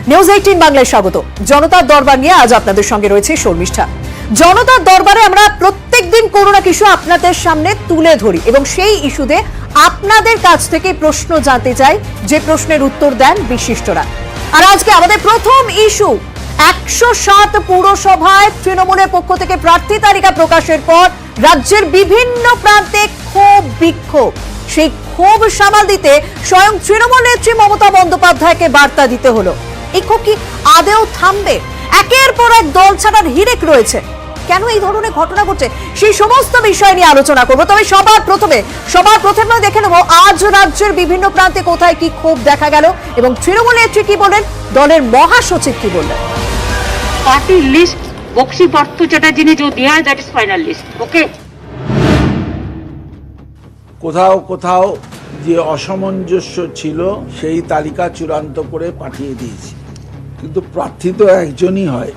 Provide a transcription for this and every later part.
News 18 বাংলায় স্বাগত। জনতার দরবার নিয়ে আজ আপনাদের সঙ্গে রয়েছে শর্মিষ্ঠা। জনতার দরবারে আমরা প্রত্যেকদিন কোনো না কিছু আপনাদের সামনে তুলে ধরি এবং সেই ইস্যুতে আপনাদের কাছ থেকে প্রশ্ন জানতে চাই, যে প্রশ্নের উত্তর দেন বিশিষ্টরা। আর আজকে আমাদের প্রথম ইস্যু 107 পুরসভায় তৃণমূলের পক্ষ থেকে প্রার্থী তালিকা প্রকাশের পর রাজ্যের বিভিন্ন প্রান্তে ক্ষোভ বিক্ষোভ। সেই ক্ষোভ সামাল দিতে স্বয়ং তৃণমূল নেত্রী মমতা বন্দ্যোপাধ্যায়কে বার্তা দিতে হলো। এই ক্ষোভ কি আদেও থামবে? একের পর এক দল ছাড়ার হিড়েক রয়েছে। কেন এই ধরনের ঘটনা ঘটছে সেই সমস্ত বিষয় নিয়ে আলোচনা করবো। তবে সবার প্রথমে দেখে নেবো আজ রাজ্যের বিভিন্ন প্রান্তে কোথায় কি ক্ষোভ দেখা গেল এবং তৃণমূল নেত্রী কি বললেন, দলের মহাসচিব কি বললেন। पार्टी लिस्ट बक्सी पार्थ चैटर्जी ने जो दिया है that is final list. Okay, কোথাও কোথাও যে অসামঞ্জস্য ছিল সেই তালিকা চূড়ান্ত করে পাঠিয়ে দিয়েছি, কিন্তু প্রার্থী তো একজনই হয়।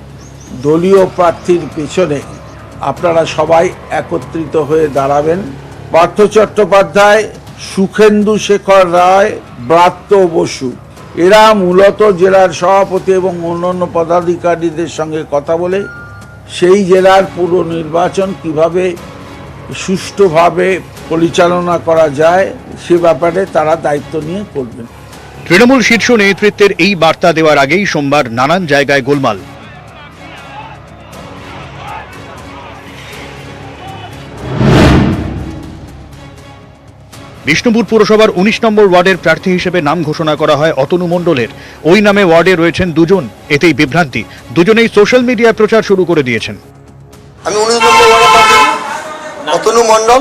দলীয় প্রার্থীর পেছনে আপনারা সবাই একত্রিত হয়ে দাঁড়াবেন। পার্থ চট্টোপাধ্যায়, সুখেন্দু শেখর রায়, ব্রাত্য বসু, এরা মূলত জেলার সভাপতি এবং অন্যান্য পদাধিকারীদের সঙ্গে কথা বলে সেই জেলার পুর নির্বাচন কিভাবে সুষ্ঠুভাবে পরিচালনা করা যায় সে ব্যাপারে তারা দায়িত্ব নিয়ে করবেন। তৃণমূল শীর্ষ নেতৃত্বের এই বার্তা দেওয়ার আগেই সোমবার নানান জায়গায় গোলমাল। বিষ্ণুপুর পুরসভার 19 নম্বর ওয়ার্ডের প্রার্থী হিসেবে নাম ঘোষণা করা হয় অতনু মণ্ডলের। ওই নামে ওয়ার্ডে রয়েছেন দুজন, এতেই বিভ্রান্তি। দুজনেই সোশ্যাল মিডিয়ায় প্রচার শুরু করে দিয়েছেন। আমি 19 নম্বর ওয়ার্ডের প্রার্থী অতনু মণ্ডল।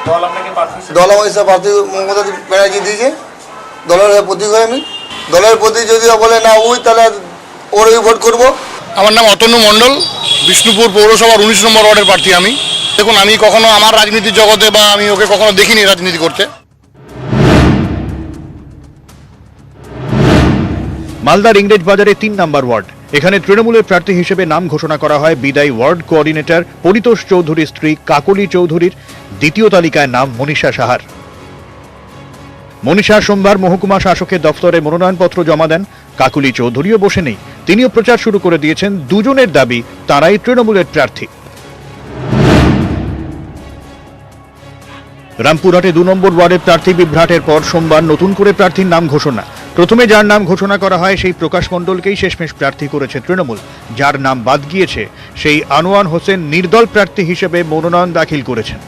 দল আমাকে প্রার্থী মমতা ব্যানার্জি দিয়েছে, দলের প্রতীক হয়ে আমি দলের প্রতি যদি বলে না ওই তাহলে ওরই ভোট করব। আমার নাম অতনু মণ্ডল, বিষ্ণুপুর পৌরসভার 19 নম্বর ওয়ার্ডের প্রার্থী আমি। দেখুন, আমি কখনো আমার রাজনীতির জগতে বা আমি ওকে কখনো দেখিনি রাজনীতি করতে। মালদার ইংরেজ বাজারে 3 নম্বর ওয়ার্ড, এখানে তৃণমূলের প্রার্থী হিসেবে নাম ঘোষণা করা হয় বিদায়ী ওয়ার্ড কোঅর্ডিনেটর পরিতোষ চৌধুরীর স্ত্রী কাকলি চৌধুরীর। দ্বিতীয় তালিকায় নাম মনীষা সাহার। মনীষা সোমবার মহকুমা শাসকের দফতরে মনোনয়নপত্র জমা দেন। কাকলি চৌধুরীও বসে নেই, তিনিও প্রচার শুরু করে দিয়েছেন। দুজনের দাবি তারাই তৃণমূলের প্রার্থী। রামপুরহাটে 2 নম্বর ওয়ার্ডের প্রার্থী বিভ্রাটের পর সোমবার নতুন করে প্রার্থীর নাম ঘোষণা। প্রথমে যার নাম ঘোষণা করা হয় সেই প্রকাশ মণ্ডলকেই শেষমেশ প্রার্থী করেছে তৃণমূল। যার নাম বাদ গিয়েছে সেই আনোয়ার হোসেন নির্দল প্রার্থী হিসেবে মনোনয়ন দাখিল করেছেন।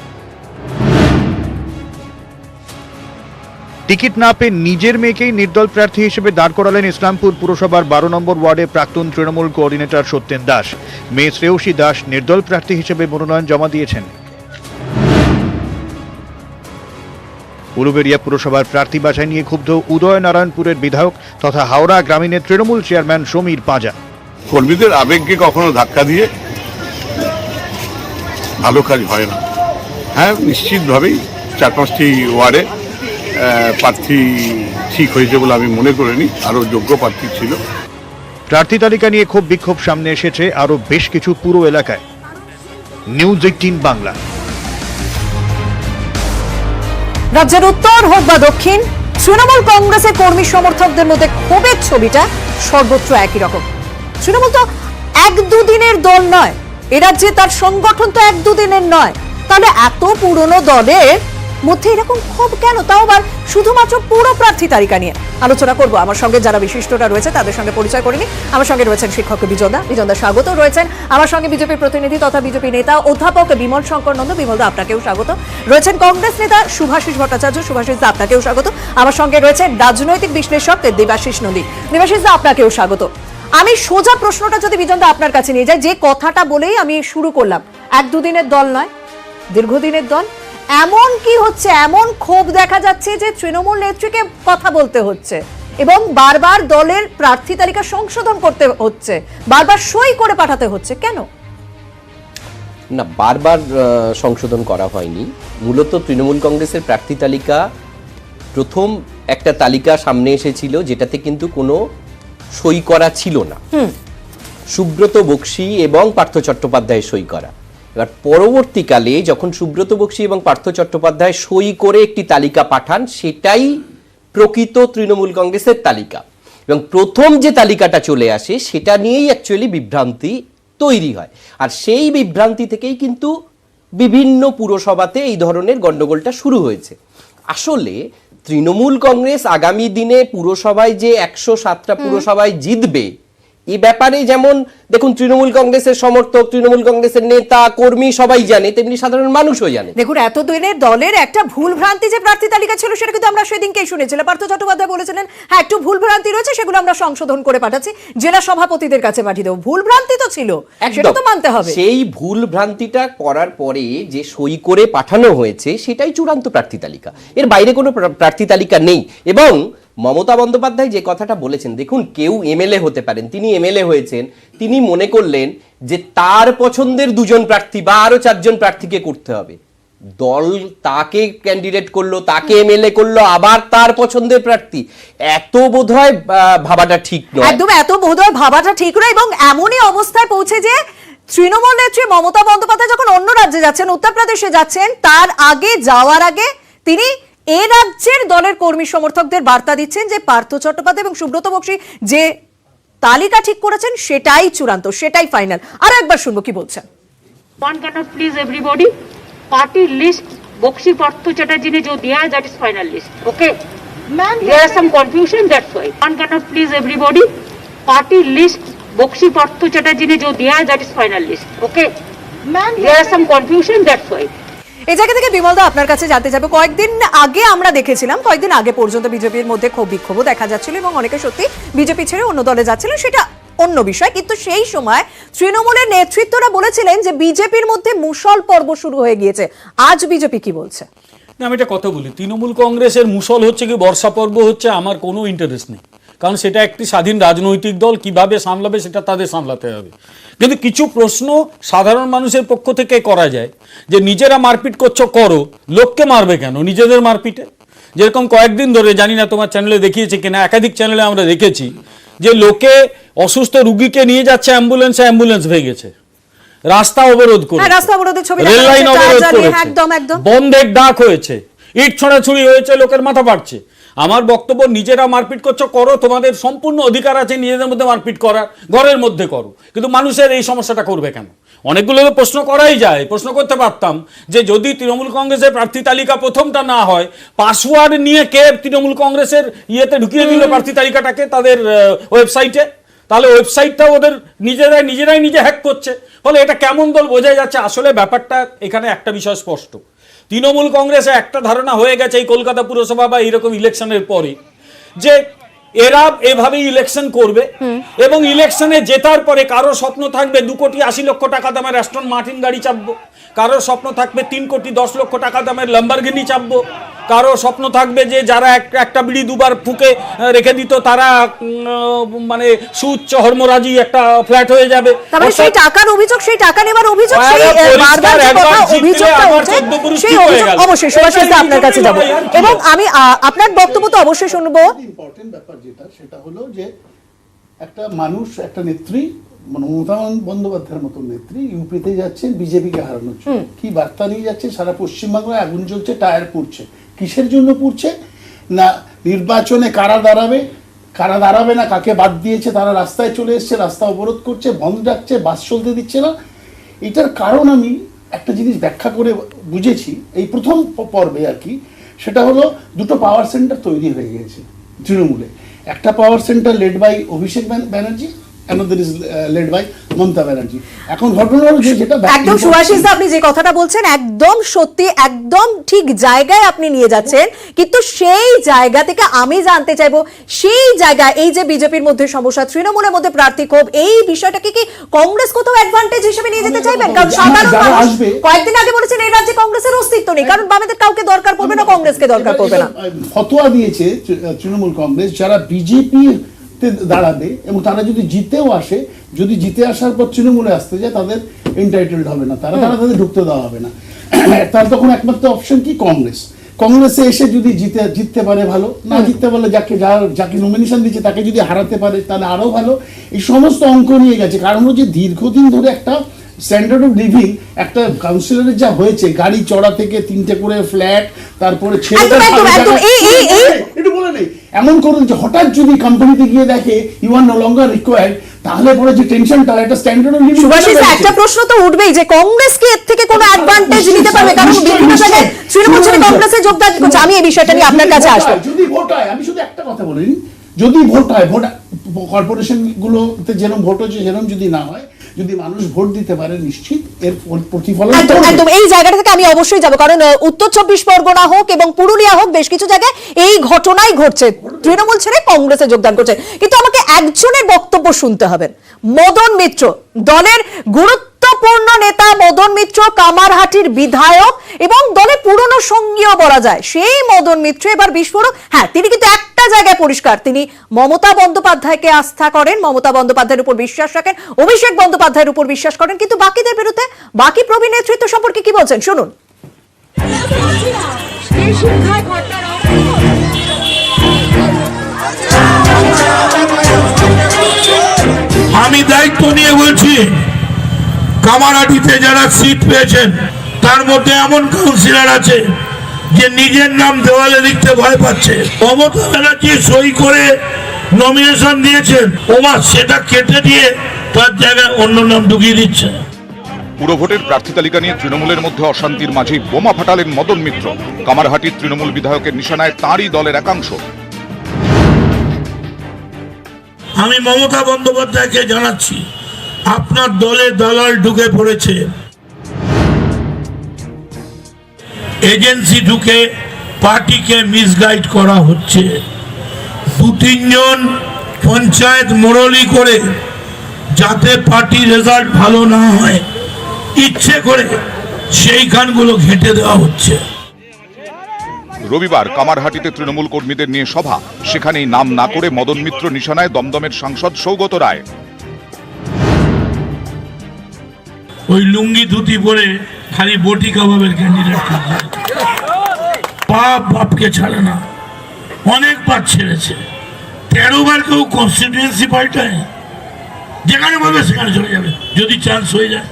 টিকিট না পেয়ে নিজের মেয়েকেই নির্দল প্রার্থী হিসেবে দাঁড় করালেন ইসলামপুর পুরসভার 12 নম্বর ওয়ার্ডে প্রাক্তন তৃণমূল কোঅর্ডিনেটর সত্যেন দাস। মেয়ে শ্রেয়সী দাস নির্দল প্রার্থী হিসেবে মনোনয়ন জমা দিয়েছেন। উলুবেড়িয়া পুরসভার প্রার্থী বাছাই নিয়ে ক্ষুব্ধ উদয়নারায়ণপুরের বিধায়ক তথা হাওড়া গ্রামীণের তৃণমূল চেয়ারম্যান সমীর পাঁজা। কর্মীদের আবেগকে কখনো ধাক্কা দিয়ে ভালো কাজ হয় না। হ্যাঁ, নিশ্চিতভাবেই 4-5টি ওয়ার্ডে প্রার্থী ঠিক হয়েছে বলে আমি মনে করিনি, আরও যোগ্য প্রার্থী ছিল। প্রার্থী তালিকা নিয়ে ক্ষোভ বিক্ষোভ সামনে এসেছে আরও বেশ কিছু পুর এলাকায়। নিউজ 18 বাংলা। রাজ্যের উত্তর হোক বা দক্ষিণ, তৃণমূল কংগ্রেসের কর্মী সমর্থকদের মধ্যে ক্ষোভের ছবিটা সর্বত্র একই রকম। তৃণমূল তো 1-2 দিনের দল নয়, এ রাজ্যে তার সংগঠন তো 1-2 দিনের নয়। তাহলে এত পুরনো দলের মধ্যে এরকম ক্ষোভ কেন, তাও আবার শুধুমাত্র পুরো প্রার্থী তালিকা নিয়ে আলোচনা করব। আমার সঙ্গে যারা বিশিষ্টরা রয়েছে তাদের সঙ্গে পরিচয় করিনি। আমার সঙ্গে রয়েছেন শিক্ষক বিজন দা, স্বাগত। রয়েছেন আমার সঙ্গে বিজেপি প্রতিনিধি তথা বিজেপি নেতা অধ্যাপক বিমল শঙ্কর নন্দ, বিমল দা আপনাকেও স্বাগত। রয়েছেন কংগ্রেস নেতা শুভাশিস ভট্টাচার্য, শুভাশিস দা আপনাকেও স্বাগত। আমার সঙ্গে রয়েছেন রাজনৈতিক বিশ্লেষক দেবাশিস নন্দী, দেবাশিস দা আপনাকেও স্বাগত। আমি সোজা প্রশ্নটা যদি বিজন দা আপনার কাছে নিয়ে যাই, যে কথাটা বলেই আমি শুরু করলাম, 1-2 দিনের দল নয়, দীর্ঘদিনের দল। এমন কি হচ্ছে, এমন ক্ষোভ দেখা যাচ্ছে যে তৃণমূল নেত্রীকে কথা বলতে হচ্ছে এবং বারবার দলের প্রার্থী তালিকা সংশোধন করতে হচ্ছে, বারবার সই করে পাঠাতে হচ্ছে, কেন? না, বারবার সংশোধন করা হয়নি। মূলত তৃণমূল কংগ্রেসের প্রার্থী তালিকা প্রথম একটা তালিকা সামনে এসেছিল যেটাতে কিন্তু কোনো সই করা ছিল না, সুব্রত বক্সি এবং পার্থ চট্টোপাধ্যায় সই করা। এবার পরবর্তীকালে যখন সুব্রত বক্সি এবং পার্থ চট্টোপাধ্যায় সই করে একটি তালিকা পাঠান, সেটাই প্রকৃত তৃণমূল কংগ্রেসের তালিকা। এবং প্রথম যে তালিকাটা চলে আসে সেটা নিয়েই অ্যাকচুয়ালি বিভ্রান্তি তৈরি হয়, আর সেই বিভ্রান্তি থেকেই কিন্তু বিভিন্ন পুরসভাতে এই ধরনের গন্ডগোলটা শুরু হয়েছে। আসলে তৃণমূল কংগ্রেস আগামী দিনে পুরসভায় যে 107টা পুরসভায় জিতবে এ ব্যাপারে যেমন দেখুন তৃণমূল কংগ্রেসের সমর্থক, তৃণমূল কংগ্রেসের নেতা কর্মী সবাই জানে, তেমনি সাধারণ মানুষও জানে। দেখুন এতদিনের দলের একটা ভুল ভ্রান্তি যে প্রার্থী তালিকা ছিল সেটা কিন্তু আমরা সেদিনকেই শুনেছিলাম। পার্থ চট্টোপাধ্যায় বলেছিলেন হ্যাঁ একটু ভুল ভ্রান্তি রয়েছে, সেগুলো আমরা সংশোধন করে পাঠাচ্ছি, জেলা সভাপতিদের কাছে পাঠিয়ে দেবো। ভুল ভ্রান্তি তো ছিল, সেটা তো মানতে হবে। সেই ভুল ভ্রান্তিটা করার পরে যে সই করে পাঠানো হয়েছে সেটাই চূড়ান্ত প্রার্থী তালিকা, এর বাইরে কোনো প্রার্থী তালিকা নেই। এবং মমতা বন্দ্যোপাধ্যায় যে কথাটা বলেছেন, দেখুন কেউ এমএলএ হতে পারেন, তিনি এমএলএ হয়েছেন, তিনি মনে করলেন যে তার পছন্দের 2জন প্রার্থী বা আরো 4জন প্রার্থীকে করতে হবে, দল তাকে ক্যান্ডিডেট করলো, তাকে এমএলএ করলো, আবার তার পছন্দের প্রার্থী, এত বোধহয় ভাবাটা ঠিক নয়। একদম এত বোধহয় ভাবাটা ঠিক নয়। এবং এমনই অবস্থায় পৌঁছে যে তৃণমূল নেত্রী মমতা বন্দ্যোপাধ্যায় যখন অন্য রাজ্যে যাচ্ছেন, উত্তরপ্রদেশে যাচ্ছেন, তার আগে যাওয়ার আগে তিনি এ রাজ্যের দলের কর্মী সমর্থকদের বার্তা দিচ্ছেন যে পার্থ চট্টোপাধ্যায় এবং সুব্রত বক্সী যে তালিকা ঠিক করেছেন সেটাই চূড়ান্ত, সেটাই ফাইনাল। আর একবার শুনবো কি বলছেন। one cannot please everybody. Party list Bakshi Partho Chatterjee ने जो दिया है that is final list. Okay. There is some confusion, that's why. One cannot please everybody. Party list Bakshi Partho Chatterjee ने जो दिया है that is final list. Okay. There is some confusion, that's why. এই জায়গা থেকে বিমলদা আপনার কাছে জানতে যাবে, কয়েকদিন আগে আমরা দেখেছিলাম, কয়েকদিন আগে পর্যন্ত বিজেপির মধ্যে ক্ষোভ বিক্ষোভ দেখা যাচ্ছিল এবং অনেকে সত্যি বিজেপি ছেড়ে অন্য দলে যাচ্ছিলেন, সেটা অন্য বিষয়। কিন্তু সেই সময় তৃণমূলের নেতৃত্বরা বলেছিলেন যে বিজেপির মধ্যে মুষল পর্ব শুরু হয়ে গিয়েছে। আজ বিজেপি কি বলছে? না, আমি একটা কথা বলি, তৃণমূল কংগ্রেসের মুষল হচ্ছে কি বর্ষা পর্ব হচ্ছে, আমার কোনো ইন্টারেস্ট নেই, কারণ সেটা একটি স্বাধীন রাজনৈতিক দল, কিভাবে সামলাবে সেটা তাদের সামলাতে হবে। কিন্তু কিছু প্রশ্ন সাধারণ মানুষের পক্ষ থেকে করা যায় যে নিজেরা মারপিট করছো, করো, লোককে মারবে কেন নিজেদের মারপিটে? যেরকম কয়েকদিন ধরে, জানি না তোমার চ্যানেলে দেখিয়েছে কিনা, একাধিক চ্যানেলে আমরা দেখেছি যে লোকে অসুস্থ রুগীকে নিয়ে যাচ্ছে অ্যাম্বুলেন্সে, অ্যাম্বুলেন্স ভেঙেছে, রাস্তা অবরোধ করে, রাস্তা অবরোধের ছবি, রেল লাইন অবরোধ করেছে, একদম একদম বন্ধের ডাক হয়েছে, ইট ছোড়াছুড়ি হয়েছে, লোকের মাথা ফাটছে। আমার বক্তব্য, নিজেরা মারপিট করছো, করো, তোমাদের সম্পূর্ণ অধিকার আছে নিজেদের মধ্যে মারপিট করার, ঘরের মধ্যে করো, কিন্তু মানুষের এই সমস্যাটা করবে কেন? অনেকগুলো প্রশ্ন করাই যায়, প্রশ্ন করতে পারতাম যে যদি তৃণমূল কংগ্রেসের প্রার্থী তালিকা প্রথমটা না হয়, পাসওয়ার্ড নিয়ে কে তৃণমূল কংগ্রেসের ইয়েতে ঢুকিয়ে দিল প্রার্থী তালিকাটাকে তাদের ওয়েবসাইটে, তাহলে ওয়েবসাইটটা ওদের নিজেরাই নিজে হ্যাক করছে, ফলে এটা কেমন দল বোঝা যাচ্ছে। আসলে ব্যাপারটা এখানে একটা বিষয় স্পষ্ট, তৃণমূল কংগ্রেসে একটা ধারণা হয়ে গেছে এই কলকাতা পুরসভা বা এইরকম ইলেকশনের পরে যে এরা এভাবেই ইলেকশন করবে এবং ইলেকশনে জেতার পরে কারো স্বপ্ন থাকবে 2,80,00,000 টাকা দামের অ্যাস্টন মার্টিন গাড়ি চাপবো, কারো স্বপ্ন থাকবে 3,10,00,000 টাকা দামের ল্যাম্বরগিনি চাপবো, কারো স্বপ্ন থাকবে যে যারা একটা বিড়ি দুবার ফুকে রেখে দিত তারা মানে সুউচ্চ হর্মরাজি একটা ফ্ল্যাট হয়ে যাবে। তাহলে সেই টাকার অভিযোগ, সেই টাকা নেবার অভিযোগ, সেই বারবার যে কথা অভিযোগটা উঠছে, সেই অভিযোগ অবশ্যই সুভাষিস দা আপনার কাছে যাব এবং আমি আপনার বক্তব্য তো অবশ্যই শুনবো। ইম্পর্টেন্ট ব্যাপার সেটা হলো যে একটা মানুষ, একটা নেত্রী, মমতা বন্দ্যোপাধ্যায়ের মতো নেত্রী ইউপিতে যাচ্ছেন বিজেপিকে হারানোর জন্য, কি বার্তা নিয়ে যাচ্ছে? সারা পশ্চিমবাংলায় আগুন জ্বলছে, টায়ার পুড়ছে। কিসের জন্য পুড়ছে? না নির্বাচনে কারা দাঁড়াবে না, কাকে বাদ দিয়েছে, তারা রাস্তায় চলে এসছে, রাস্তা অবরোধ করছে, বন্ধ রাখছে, বাস চলতে দিচ্ছে না। এটার কারণ আমি একটা জিনিস ব্যাখ্যা করে বুঝেছি এই প্রথম পর্বে আর কি, সেটা হলো দুটো পাওয়ার সেন্টার তৈরি হয়ে গিয়েছে তৃণমূলে। একটা power centre led by Abhishek Banerjee, another is led by Mamata Banerjee. এখন ঘটনা হলো যে যেটা একদম সুভাষিস দা আপনি যে কথাটা বলছেন একদম সত্যি, একদম ঠিক জায়গায় আপনি নিয়ে যাচ্ছেন, কিন্তু সেই জায়গা থেকে আমি জানতে চাইবো, সেই জায়গায় এই যে বিজেপির মধ্যে সমস্যা, তৃণমূলের মধ্যে প্রার্থী ক্ষোভ, এই বিষয়টাকে কি কংগ্রেস কোথাও অ্যাডভান্টেজ হিসেবে নিয়ে যেতে চাইবেন? কারণ সাধারণ মানুষ কয়েকদিন আগে বলেছেন এই রাজ্যে কংগ্রেসের অস্তিত্ব নেই, কারণ বামেদের কাউকে দরকার পড়বে না, কংগ্রেসকে দরকার পড়বে না। ফতোয়া দিয়েছে তৃণমূল কংগ্রেস, যারা বিজেপি দাঁড়াবে এবং তারা যদি জিতেও আসে, যদি জিতে আসার পর তৃণমূলে আসতে যায় তাদের এন্টাইটেলড হবে না, তাদের ঢুকতে দেওয়া হবে না। তার তখন একমাত্র অপশন কি? কংগ্রেসে এসে যদি জিততে পারে ভালো, না জিততে পারলে যাকে নমিনেশন দিচ্ছে তাকে যদি হারাতে পারে তাহলে আরো ভালো। এই সমস্ত অঙ্ক নিয়ে গেছে, কারণ হচ্ছে দীর্ঘদিন ধরে একটা স্ট্যান্ডার্ড অফ লিভিং একটা কাউন্সিলরের যা হয়েছে, গাড়ি চড়া থেকে 3টে করে ফ্ল্যাট, তারপরে ছেলেদের একটু বলে নেই, এমন করুন যে হঠাৎ যদি কোম্পানিতে গিয়ে দেখে you are no longer required, তাহলে পরে যে টেনশনটা, একটা স্ট্যান্ডার্ড অফ লিভিং। একটা প্রশ্ন তো উঠবেই যে কংগ্রেস কি এর থেকে কোনো অ্যাডভান্টেজ নিতে পারবে, কারণ বিভিন্ন জায়গায় তৃণমূল ছেড়ে কংগ্রেসে যোগদান করছে। আমি এই বিষয়টা নিয়ে আপনার কাছে আসবো। যদি ভোট হয়, আমি শুধু একটা কথা বলিনি, যদি ভোট হয়, ভোট কর্পোরেশন গুলোতে যেরকম ভোট হচ্ছে যেরকম যদি না হয়, যদি মানুষ ভোট দিতে পারে, নিশ্চিত এর প্রতিফলন। একদম এই জায়গাটা থেকে আমি অবশ্যই যাব, কারণ উত্তর 24 পরগনা হোক এবং পুরুলিয়া হোক, বেশ কিছু জায়গায় এই ঘটনাই ঘটছে, তৃণমূল ছেড়ে কংগ্রেসে যোগদান করছে। কিন্তু আমাকে একজনের বক্তব্য শুনতে হবে। মদন মিত্র, দলের গুরুত্বপূর্ণ নেতা মদন মিত্র, কামারহাটির বিধায়ক এবং দলের পুরনো সঙ্গীও বলা যায়, সেই মদন মিত্র এবার বিস্ফোরক। হ্যাঁ, তিনি কিন্তু একটা জায়গায় পরিষ্কার, তিনি মমতা বন্দ্যোপাধ্যায়কে আস্থা করেন, মমতা বন্দ্যোপাধ্যায়ের উপর বিশ্বাস রাখেন, অভিষেক বন্দ্যোপাধ্যায়ের উপর বিশ্বাস করেন, কিন্তু বাকিদের বিরুদ্ধে, বাকি প্রবীণ নেতৃত্ব সম্পর্কে কি বলছেন শুনুন। আমি দায়িত্ব নিয়ে বলছি, কামারহাটিতে যারা সিট পেয়েছেন তার মধ্যে এমন কাউন্সিলর আছে যে নিজের নাম দেওয়ালে লিখতে ভয় পাচ্ছে। মমতা ব্যানার্জি সই করে নমিনেশন দিয়েছেন, ওমা সেটা কেটে দিয়ে তার জায়গায় অন্য নাম ঢুকিয়ে দিচ্ছে। পুরভোটের প্রার্থী তালিকা নিয়ে তৃণমূলের মধ্যে অশান্তির মাঝেই বোমা ফাটালেন মদন মিত্র। কামারহাটির তৃণমূল বিধায়কের নিশানায় তাঁরই দলের একাংশ। আমি মমতা বন্দ্যোপাধ্যায়কে জানাচ্ছি, আপনার দলে দালাল ঢুকে পড়েছে, এজেন্সি ঢুকে পার্টিকে মিসগাইড করা হচ্ছে। 2-3 জন পঞ্চায়েত মোড়লি করে যাতে পার্টি রেজাল্ট ভালো না হয়, ইচ্ছে করে সেই গানগুলো ঘেঁটে দেওয়া হচ্ছে। রবিবার কামারহাটিতে তৃণমূল কর্মীদের নিয়ে সভা, সেখানেই নাম না করে মদন মিত্র নিশানায় দমদমের সাংসদ সৌগত রায়। ওই লুঙ্গি ধুতি পরে খালি বটি কাবাবের ক্যান্ডিডেট, বাপ বাপকে ছাড়ে না, অনেকবার ছেড়েছে, 13 বার কেউ কনস্টিটিউয়েন্সি পাল্টায়, যেখানে বলবে সেখানে চলে যাবে যদি চান্স হয়ে যায়।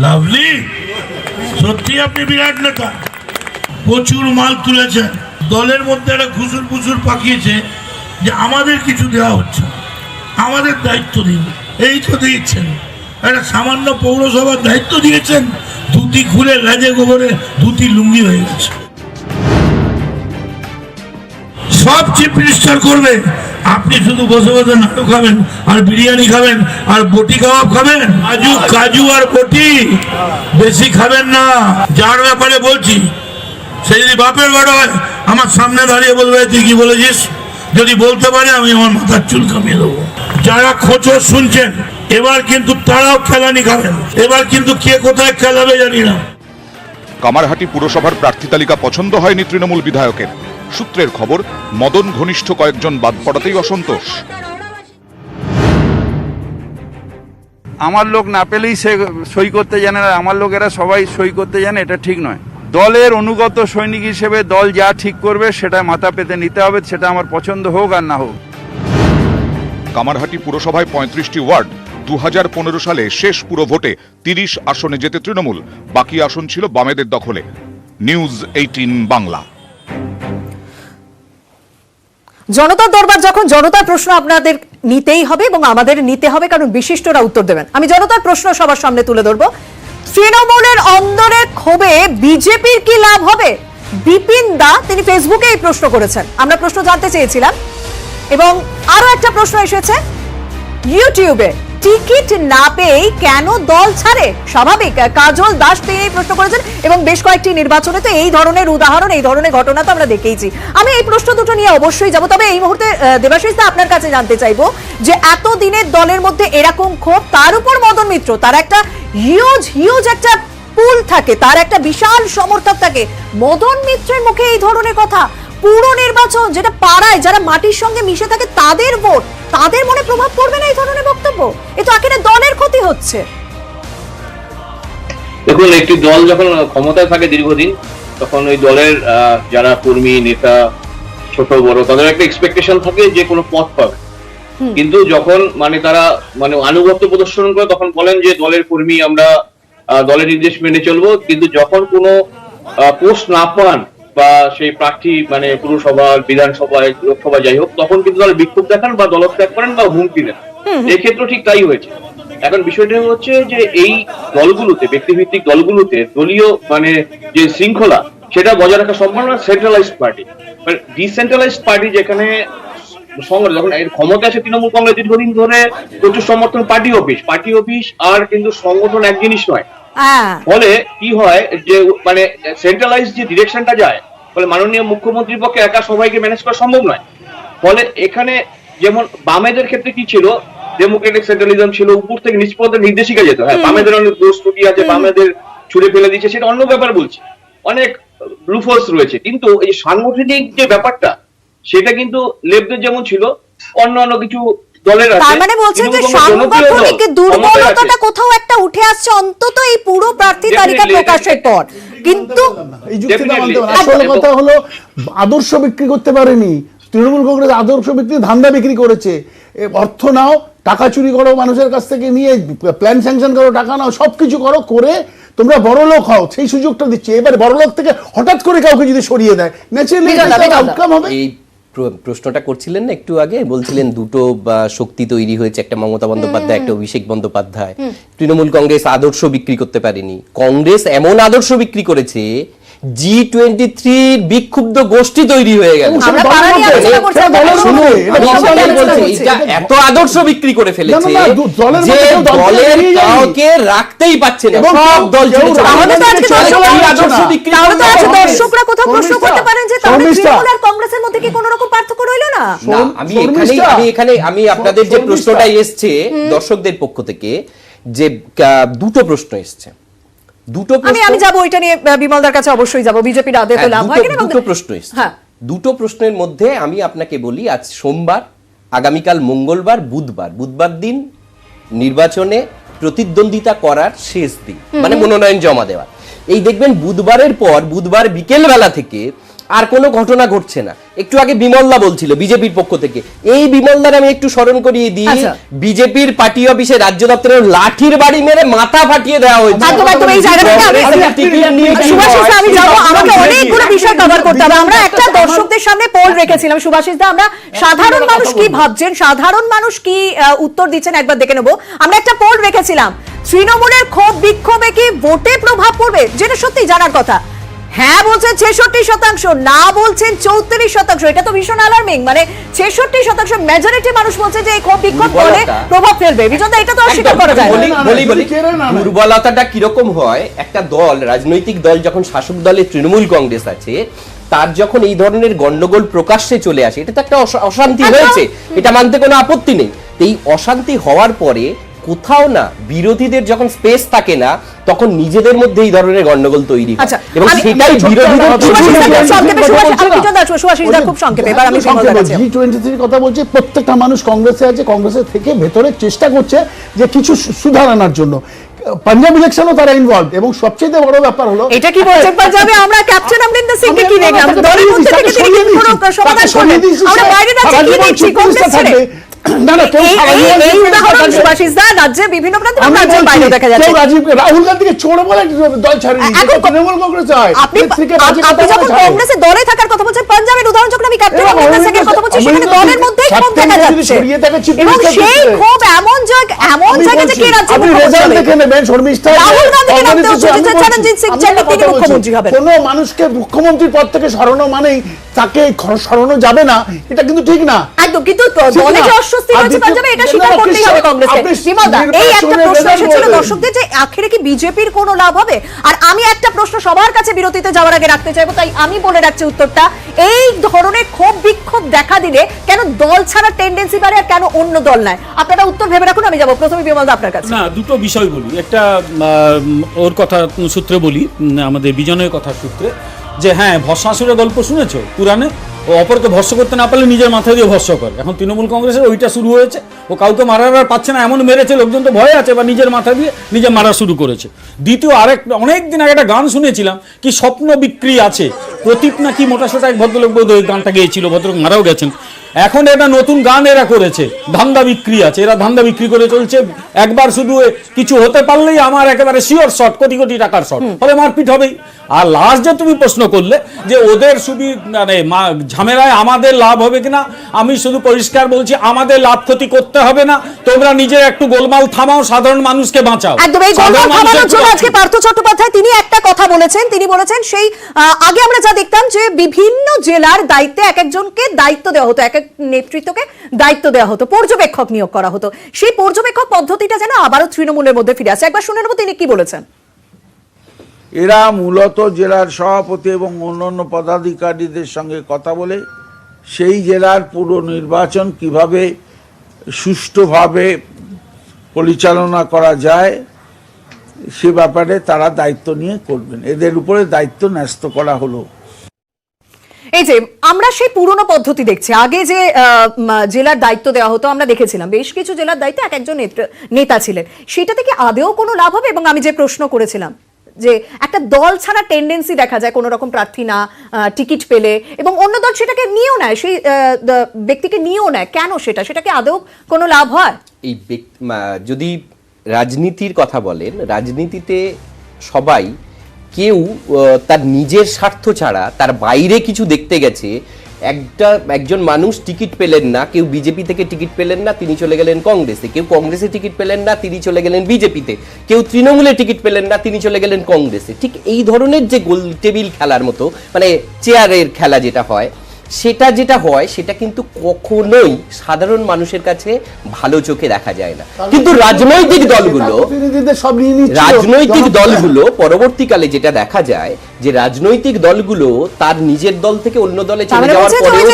লাভলি, সত্যি আপনি বিরাট নেতা, প্রচুর মাল তুলেছেন, দলের মধ্যে একটা খুসুর ফুসুর পাকিয়েছে যে আমাদের কিছু দেওয়া হচ্ছে, আমাদের দায়িত্ব দিন। এই তো দিয়েছেন, একটা সামান্য পৌরসভার দায়িত্ব দিয়েছেন, ধুতি খুলে লাজে গোবরে ধুতি লুঙ্গি হয়ে গেছে। সব চিফ মিনিস্টার করবে, আপনি শুধু বসে বসে নাড়ু খাবেন আর বিরিয়ানি খাবেন আর বটি কাবাব খাবেন। কাজু আর বটি বেশি খাবেন না। যার ব্যাপারে বলছি, সে যদি বাপের বড় হয় আমার সামনে দাঁড়িয়ে বলবে তুই কি বলেছিস, যদি বলতে পারে আমি আমার মাথার চুল কামিয়ে দেবো। যারা খোঁচর শুনছেন, এবার কিন্তু তারাও খেলানি খাবেন, এবার কিন্তু কে কোথায় খেলাবে জানি না। কামারহাটি পুরসভার প্রার্থী তালিকা পছন্দ হয়নি তৃণমূল বিধায়কের। সূত্রের খবর, মদন ঘনিষ্ঠ কয়েকজন বাদ পড়াতেই অসন্তোষ। আমার লোক না পেলেই সে সই করতে জানে না, আমার লোকেরা সবাই সই করতে জানে, এটা ঠিক নয়। দলের অনুগত সৈনিক হিসেবে দল যা ঠিক করবে সেটা মাথা পেতে নিতে হবে, সেটা আমার পছন্দ হোক আর না হোক। কামারহাটি পুরসভায় 35টি ওয়ার্ড। 2015 সালে শেষ পুরো ভোটে 30 আসনে যেতে তৃণমূল, বাকি আসন ছিল বামেদের দখলে। নিউজ 18 বাংলা। জনতার দরবার যখন, জনতার প্রশ্ন আপনাদের নিতেই হবে এবং আমাদের নিতে হবে, কারণ বিশিষ্টরা উত্তর দেবেন। আমি জনতার প্রশ্ন সবার সামনে তুলে ধরবো। তৃণমূলের অন্দরের ক্ষোভে বিজেপির কি লাভ হবে? বিপিন দা তিনি ফেসবুকে এই প্রশ্ন করেছেন, আমরা প্রশ্ন জানতে চেয়েছিলাম। এবং আরো একটা প্রশ্ন এসেছে ইউটিউবে, টিকিট না পেয়ে কেন দল ছাড়ে? স্বাভাবিক, কাজল দাস তিনি এই প্রশ্ন করেছেন এবং বেশ কয়েকটি নির্বাচনে তো এই ধরনের উদাহরণ, এই ধরনের ঘটনা তো আমরা দেখেইছি। আমি এই প্রশ্ন দুটো নিয়ে অবশ্যই যাব, তবে এই মুহূর্তে দেবাশিস দা আপনার কাছে জানতে চাইবো যে এত দিনের দলের মধ্যে এরকম ক্ষোভ, তার উপর মদন মিত্র, তার একটা হিউজ একটা পুল থাকে, তার একটা বিশাল সমর্থক থাকে, মদন মিত্রের মুখে এই ধরনের কথা, পুরো নির্বাচন যেটা পাড়ায় যারা মাটির সঙ্গে মিশে থাকে তাদের ভোট, তাদের মনে প্রভাব পড়বে না এই ধরনের বক্তব্য? এ তো একেবারে দলের ক্ষতি হচ্ছে। দেখুন, একটি দল যখন ক্ষমতায় থাকে দীর্ঘদিন, তখন ওই দলের যারা কর্মী, নেতা, ছোট বড়, তাদের একটা এক্সপেকটেশন থাকে যে কোনো পথ পাবে। কিন্তু যখন মানে তারা মানে আনুগত্য প্রদর্শন করে তখন বলেন যে দলের কর্মী, আমরা দলের নির্দেশ মেনে চলবো, কিন্তু যখন কোনো পোস্ট না পান বা সেই প্রার্থী মানে পুরসভা, বিধানসভায়, লোকসভা যাই হোক, তখন কিন্তু তারা বিক্ষোভ দেখান বা দলত্যাগ করেন বা হুমকি দেন। এক্ষেত্রে ঠিক তাই হয়েছে। এখন বিষয়টা হচ্ছে যে এই দলগুলোতে, ব্যক্তিভিত্তিক দলগুলোতে দলীয় মানে যে শৃঙ্খলা সেটা বজায় রাখা সম্ভব না সেন্ট্রালাইজড পার্টি। ডিসেন্ট্রালাইজড পার্টি যেখানে যখন এর ক্ষমতা আসে তৃণমূল কংগ্রেস দীর্ঘদিন ধরে প্রচুর সমর্থন পার্টি অফিস আর কিন্তু সংগঠন এক জিনিস নয়। ফলে কি হয় যে মানে সেন্ট্রালাইজ যে ডিরেকশনটা যায়, ফলে মাননীয় মুখ্যমন্ত্রীর পক্ষে একা সবাইকে ম্যানেজ করা সম্ভব নয়। ফলে এখানে যেমন বামেদের ক্ষেত্রে কি ছিল, ডেমোক্রেটিক সেন্ট্রালিজম ছিল, উপর থেকে নিচ পর্যন্ত নির্দেশিকা যেত। হ্যাঁ, বামেদের অনেক দোষ ত্রুটি আছে, বামেদের ছুড়ে ফেলে দিচ্ছে, সেটা অন্য ব্যাপার বলছি, অনেক লুফলস রয়েছে। কিন্তু এই সাংগঠনিক যে ব্যাপারটা সেটা কিন্তু লেফটদের যেমন ছিল, অন্যান্য কিছু দলের আছে। তার মানে বলছেন যে সাংগঠনিক দুর্বলতাটা কোথাও একটা উঠে আসছে অন্তত এই পুরো প্রার্থী তালিকা প্রকাশের পর। কিন্তু এই যুক্তিটা মানতে হবে। আসল কথা হলো আদর্শ বিক্রি করতে পারেনি তৃণমূল কংগ্রেস, আদর্শ বিক্রি ধান্দা বিক্রি করেছে। অর্থ নাও, টাকা চুরি করো মানুষের কাছ থেকে নিয়ে, প্ল্যান স্যাংশন করো, টাকা নাও, সবকিছু করো, করে তোমরা বড় লোক হও, সেই সুযোগটা দিচ্ছে। এবার বড় লোক থেকে হঠাৎ করে কাউকে যদি সরিয়ে দেয়, ন্যাচারালি আউটকাম হবে। এই প্রশ্নটা করছিলেন না একটু আগে, বলছিলেন দুটো শক্তি তৈরি হয়েছে, একটা মমতা বন্দ্যোপাধ্যায়, একটা অভিষেক বন্দ্যোপাধ্যায়। তৃণমূল কংগ্রেস আদর্শ বিক্রি করতে পারেনি, কংগ্রেস এমন আদর্শ বিক্রি করেছে G23 বিক্ষুব্ধ গোষ্ঠী তৈরি হয়ে গেল। এত আদর্শ বিক্রি করে ফেলেছে যে দলের কাউকে রাখতেই পাচ্ছে না, সব দল দর্শকরা কোথাও প্রশ্ন করতে পারেন যে তাহলে তৃণমূল আর কংগ্রেসের মধ্যে কি কোনো রকম পার্থক্য রইল না? আমি আপনাদের যে প্রশ্নটা এসছে দর্শকদের পক্ষ থেকে, যে দুটো প্রশ্ন এসছে, আমি যাব ওইটা নিয়ে বিমলদার কাছে অবশ্যই যাব। বিজেপির আদে তো লাভ হয় কিনা, দুটো প্রশ্ন এসছে। দুটো প্রশ্নের মধ্যে আমি আপনাকে বলি, আজ সোমবার, আগামীকাল মঙ্গলবার, বুধবার দিন নির্বাচনে প্রতিদ্বন্দ্বিতা করার শেষ দিন, মানে মনোনয়ন জমা দেওয়ার। এই দেখবেন বুধবারের পর, বুধবার বিকেল বেলা থেকে আর কোনো ঘটনা ঘটছে না। একটু আগে বিমলদা বলছিল বিজেপির পক্ষ থেকে, এই বিমলদার আমি একটু স্মরণ করিয়ে দিই, বিজেপির পার্টি অফিসে রাজ্য দপ্তরের লাঠির বাড়ি মেরে মাথা ফাটিয়ে দেওয়া হয়েছে। আমাকে অনেকগুলো বিষয় কভার করতে হবে। আমরা একটা দর্শকদের সামনে পোল রেখেছিলাম, সুভাষিস দা, আমরা সাধারণ মানুষ কি ভাবছেন, সাধারণ মানুষ কি উত্তর দিচ্ছেন একবার দেখে নেবো। আমরা একটা পোল রেখেছিলাম, তৃণমূলের ক্ষোভ বিক্ষোভে কি ভোটে প্রভাব পড়বে, যেটা সত্যি জানার কথা। হ্যাঁ বলছেন 66%, না বলছেন 34%। এটা তো ভীষণ অ্যালার্মিং, মানে 66% মেজরিটি মানুষ বলছে যে এই ক্ষোভ বিক্ষোভ দলে প্রভাব ফেলবে। বিজয় দা, এটা তো অস্বীকার করা যায় না। দুর্বলতাটা কিরকম হয়, একটা দল, রাজনৈতিক দল যখন শাসক দলে তৃণমূল কংগ্রেস আছে, তার যখন এই ধরনের গন্ডগোল প্রকাশ্যে চলে আসে, এটা তো একটা অশান্তি হয়েছে, এটা মানতে কোনো আপত্তি নেই। এই অশান্তি হওয়ার পরে কোথাও না বিরোধীদের যখন স্পেস থাকে না, তখন নিজেদের মধ্যে এই ধরনের গন্ডগোল তৈরি হয়, এবং সেটাই বিরোধীদের। G23 কথা বলছে, প্রত্যেকটা মানুষ কংগ্রেসে আছে, কংগ্রেসের থেকে ভেতরে চেষ্টা করছে যে কিছু সুধার আনার জন্য। পাঞ্জাব ইলেকশনও তারা ইনভলভ, এবং সবচেয়ে বড় ব্যাপার হলো এটা কি বলছেন পাঞ্জাবে আমরা ক্যাপ্টেন অমরিন্দর সিং কে কি দেখলাম, দলের মধ্যে থেকে তিনি কোনো সমাধান করলেন, আমরা বাইরে না কি দেখছি কংগ্রেস ছেড়ে। রাহুল গান্ধীকে চোর বলে দল ছাড়েনি, তৃণমূল কংগ্রেস হয়। আপনি যখন কংগ্রেসে দলে থাকার কথা বলছেন, পাঞ্জাবের উদাহরণ যখন আমি ক্যাপ্টেন অমরিন্দর সিং এর কথা বলছি, সেখানে দলের মধ্যেই ক্ষোভ দেখা যাচ্ছে, এবং সেই ক্ষোভ এমন জায়গাতে কে রাজ্য রাহুল গান্ধীকে নামতে হচ্ছে যে চরণজিৎ সিং চাইলে তিনি মুখ্যমন্ত্রী হবেন। কোনো মানুষকে মুখ্যমন্ত্রীর পদ থেকে সরানো মানেই তাকে সরানো যাবে না, এটা কিন্তু ঠিক না একদম। কিন্তু দলে যে অস্বস্তি রয়েছে পাঞ্জাবে, এটা স্বীকার করতেই হবে কংগ্রেসকে। বিমলদা, এই একটা প্রশ্ন এসেছিল দর্শকদের যে আখেরে কি বিজেপির কোনো লাভ হবে? আর আমি একটা প্রশ্ন সবার কাছে বিরতিতে যাওয়ার আগে রাখতে চাইবো, তাই আমি বলে রাখছি উত্তরটা। এই ধরনের ক্ষোভ বিক্ষোভ দেখা দিলে কেন দল ছাড়া টেন্ডেন্সি বাড়ে, আর কেন অন্য দল নাই? আপনারা উত্তর ভেবে রাখুন, আমি যাবো প্রথমে বিমলদা আপনার কাছে। না, দুটো বিষয় বলি। একটা ওর কথা সূত্রে বলি, আমাদের বিজনের কথা সূত্রে, যে হ্যাঁ ভস্মাসুরের গল্প শুনেছো পুরাণে, ও অপরকে ভস্য করতে না পারলে নিজের মাথা দিয়ে ভস্য করে। এখন তৃণমূল কংগ্রেসের ওইটা শুরু হয়েছে, ও কাউকে মারার আর পাচ্ছে না, এমন মেরেছে লোকজন তো ভয় আছে, বা নিজের মাথা দিয়ে নিজে মারা শুরু করেছে। দ্বিতীয়, অনেকদিন আগে একটা গান শুনেছিলাম, কি স্বপ্ন বিক্রি আছে, প্রদীপ না কি মোটা সোটা এক ভদ্রলোক বোধ ওই গানটা গেয়েছিল, ভদ্রলোক মারাও গেছেন। এখন এটা নতুন গান এরা করেছে, ধান্দা বিক্রি আছে, এরা ধান্দা বিক্রি করে চলছে। একবার শুধু কিছু হতে পারলেই আমার একেবারে শিওর শট, কোটি কোটি টাকার শট, ফলে মারপিট হবেই। আর লাস্ট যে তুমি প্রশ্ন করলে যে ওদের মানে ঝামেলায় আমাদের লাভ হবে কিনা, আমি শুধু পরিষ্কার বলছি আমাদের লাভ ক্ষতি করতে হবে না, তোমরা নিজের একটু গোলমাল থামাও, সাধারণ মানুষকে বাঁচাও। একদম এই গোলমাল থামানোর জন্য আজকে পার্থ চট্টোপাধ্যায় তিনি একটা কথা বলেছেন, তিনি বলেছেন সেই আগে আমরা যা দেখতাম যে বিভিন্ন জেলার দায়িত্বে এক একজনকে দায়িত্ব দেওয়া হতো, এক এক নেতৃত্বকে দায়িত্ব দেওয়া হতো, পর্যবেক্ষক নিয়োগ করা হতো, সেই পর্যবেক্ষক পদ্ধতিটা যেন আবারও তৃণমূলের মধ্যে ফিরে আসে। একবার শুনে নেব তিনি কি বলেছেন। এরা মূলত জেলার সভাপতি এবং অন্যান্য পদাধিকারীদের সঙ্গে কথা বলে সেই জেলার পুরো নির্বাচন কিভাবে সুষ্ঠুভাবে পরিচালনা করা যায় সে ব্যাপারে তারা দায়িত্ব নিয়ে করবেন, এদের উপরে দায়িত্ব ন্যস্ত করা হলো। এই যে আমরা সেই পুরনো পদ্ধতি দেখছি, আগে যে জেলার দায়িত্ব দেওয়া হতো আমরা দেখেছিলাম বেশ কিছু জেলার দায়িত্বে এক একজন নেতা ছিলেন, সেটা থেকে আদেও কোনো লাভ হবে? এবং আমি যে প্রশ্ন করেছিলাম যে একটা দল ছাড়া টেন্ডেন্সি দেখা যায় কোনো রকম প্রার্থী না টিকিট পেলে, এবং অন্য দল সেটাকে নিয়েও নেয়, সেই ব্যক্তিকে নিয়েও নেয়, কেন সেটাকে আদেও কোনো লাভ হয়? এই যদি রাজনীতির কথা বলেন, রাজনীতিতে সবাই কেউ তার নিজের স্বার্থ ছাড়া তার বাইরে কিছু দেখতে গেছে। একজন মানুষ টিকিট পেলেন না, কেউ বিজেপি থেকে টিকিট পেলেন না, তিনি চলে গেলেন কংগ্রেসে, কেউ কংগ্রেসে টিকিট পেলেন না, তিনি চলে গেলেন বিজেপিতে, কেউ তৃণমূলে টিকিট পেলেন না, তিনি চলে গেলেন কংগ্রেসে। ঠিক এই ধরনের যে গোল টেবিল খেলার মতো, মানে চেয়ারের খেলা যেটা হয়, সেটা কিন্তু কখনোই সাধারণ মানুষের কাছে ভালো চোখে দেখা যায় না। কিন্তু রাজনৈতিক দলগুলো পরবর্তীকালে যেটা দেখা যায় যে রাজনৈতিক দলগুলো তার নিজের দল থেকে অন্য দলে চলে যাওয়ার পরেও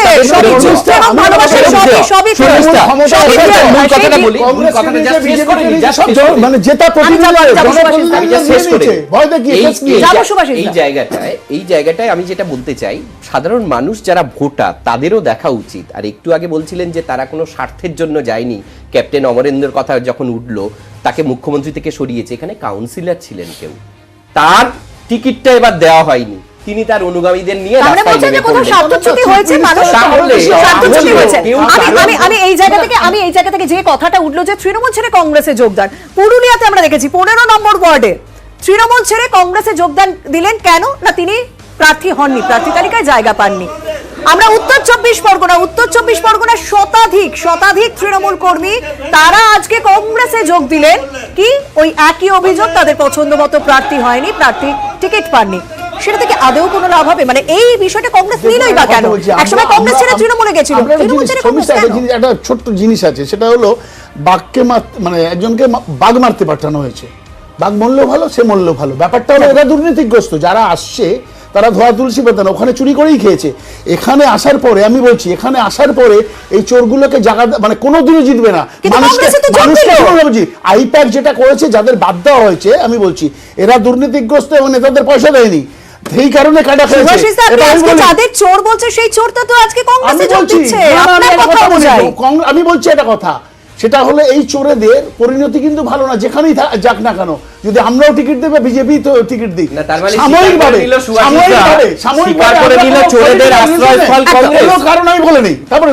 এই জায়গাটায় আমি যেটা বলতে চাই, সাধারণ মানুষ যারা ভোটার তাদেরও দেখা উচিত। আর একটু আগে বলছিলেন যে তারা কোনো স্বার্থের জন্য যায়নি, ক্যাপ্টেন অমরেন্দ্রের কথা যখন উঠলো তাকে মুখ্যমন্ত্রী থেকে সরিয়েছে, এখানে কাউন্সিলর ছিলেন কেউ, তার টিকিটটা এবার দেওয়া হয়নি, তিনি তার অনুগামীদের নিয়ে আমি এই জায়গা থেকে যে কথাটা উঠলো যে তৃণমূল ছেড়ে কংগ্রেসে যোগদান, পুরুলিয়াতে আমরা দেখেছি 15 নম্বর ওয়ার্ডে তৃণমূল ছেড়ে কংগ্রেসে যোগদান দিলেন কেন না, তিনি প্রার্থী হননি, প্রার্থী তালিকায় জায়গা পাননি। আমরা উত্তর চব্বিশ পরগনা শতাধিক তৃণমূল কর্মী তারা আজকে কংগ্রেসে যোগ দিলেন, কি ওই একই অভিযোগ, তাদের পছন্দ মতো প্রার্থী হয়নি, প্রার্থী টিকিট পাননি। সেটা থেকে আদৌ কোনো লাভ হবে? মানে এই বিষয়টা কংগ্রেস নিলই বা কেন? একসময় কংগ্রেস ছেড়ে তৃণমূলে গেছিল, একটা ছোট্ট জিনিস আছে, সেটা হলো বাঘকে মানে একজনকে বাঘ মারতে পাঠানো হয়েছে, বাঘ মরলেও ভালো, সে মরলেও ভালো। ব্যাপারটা হলো এরা দুর্নীতিগ্রস্ত, যারা আসছে তারা ধোয়া তুলসী পাতা না, ওখানে চুরি করেই খেয়েছে। এখানে আসার পরে আমি বলছি, এখানে আসার পরে এই চোরগুলোকে জায়গা মানে কোনোদিনও জিতবে না। আইপ্যাক যেটা করেছে, যাদের বাদ দেওয়া হয়েছে, আমি বলছি এরা দুর্নীতিগ্রস্ত এবং নেতাদের পয়সা দেয়নি, সেই কারণে কাটা খেয়েছে। যাদের চোর বলছে সেই চোরটা তো আজকে কংগ্রেসে যোগ দিচ্ছে। আমি বলছি একটা কথা, সেটা হলো এই চোরেদের পরিণতি কিন্তু ভালো না, যেখানেই যাক না কেন। যদি আমরাও টিকিট দেবে, বিজেপি তো টিকিট দিই, সাময়িকভাবে কারণ আমি বলে নেই। তারপরে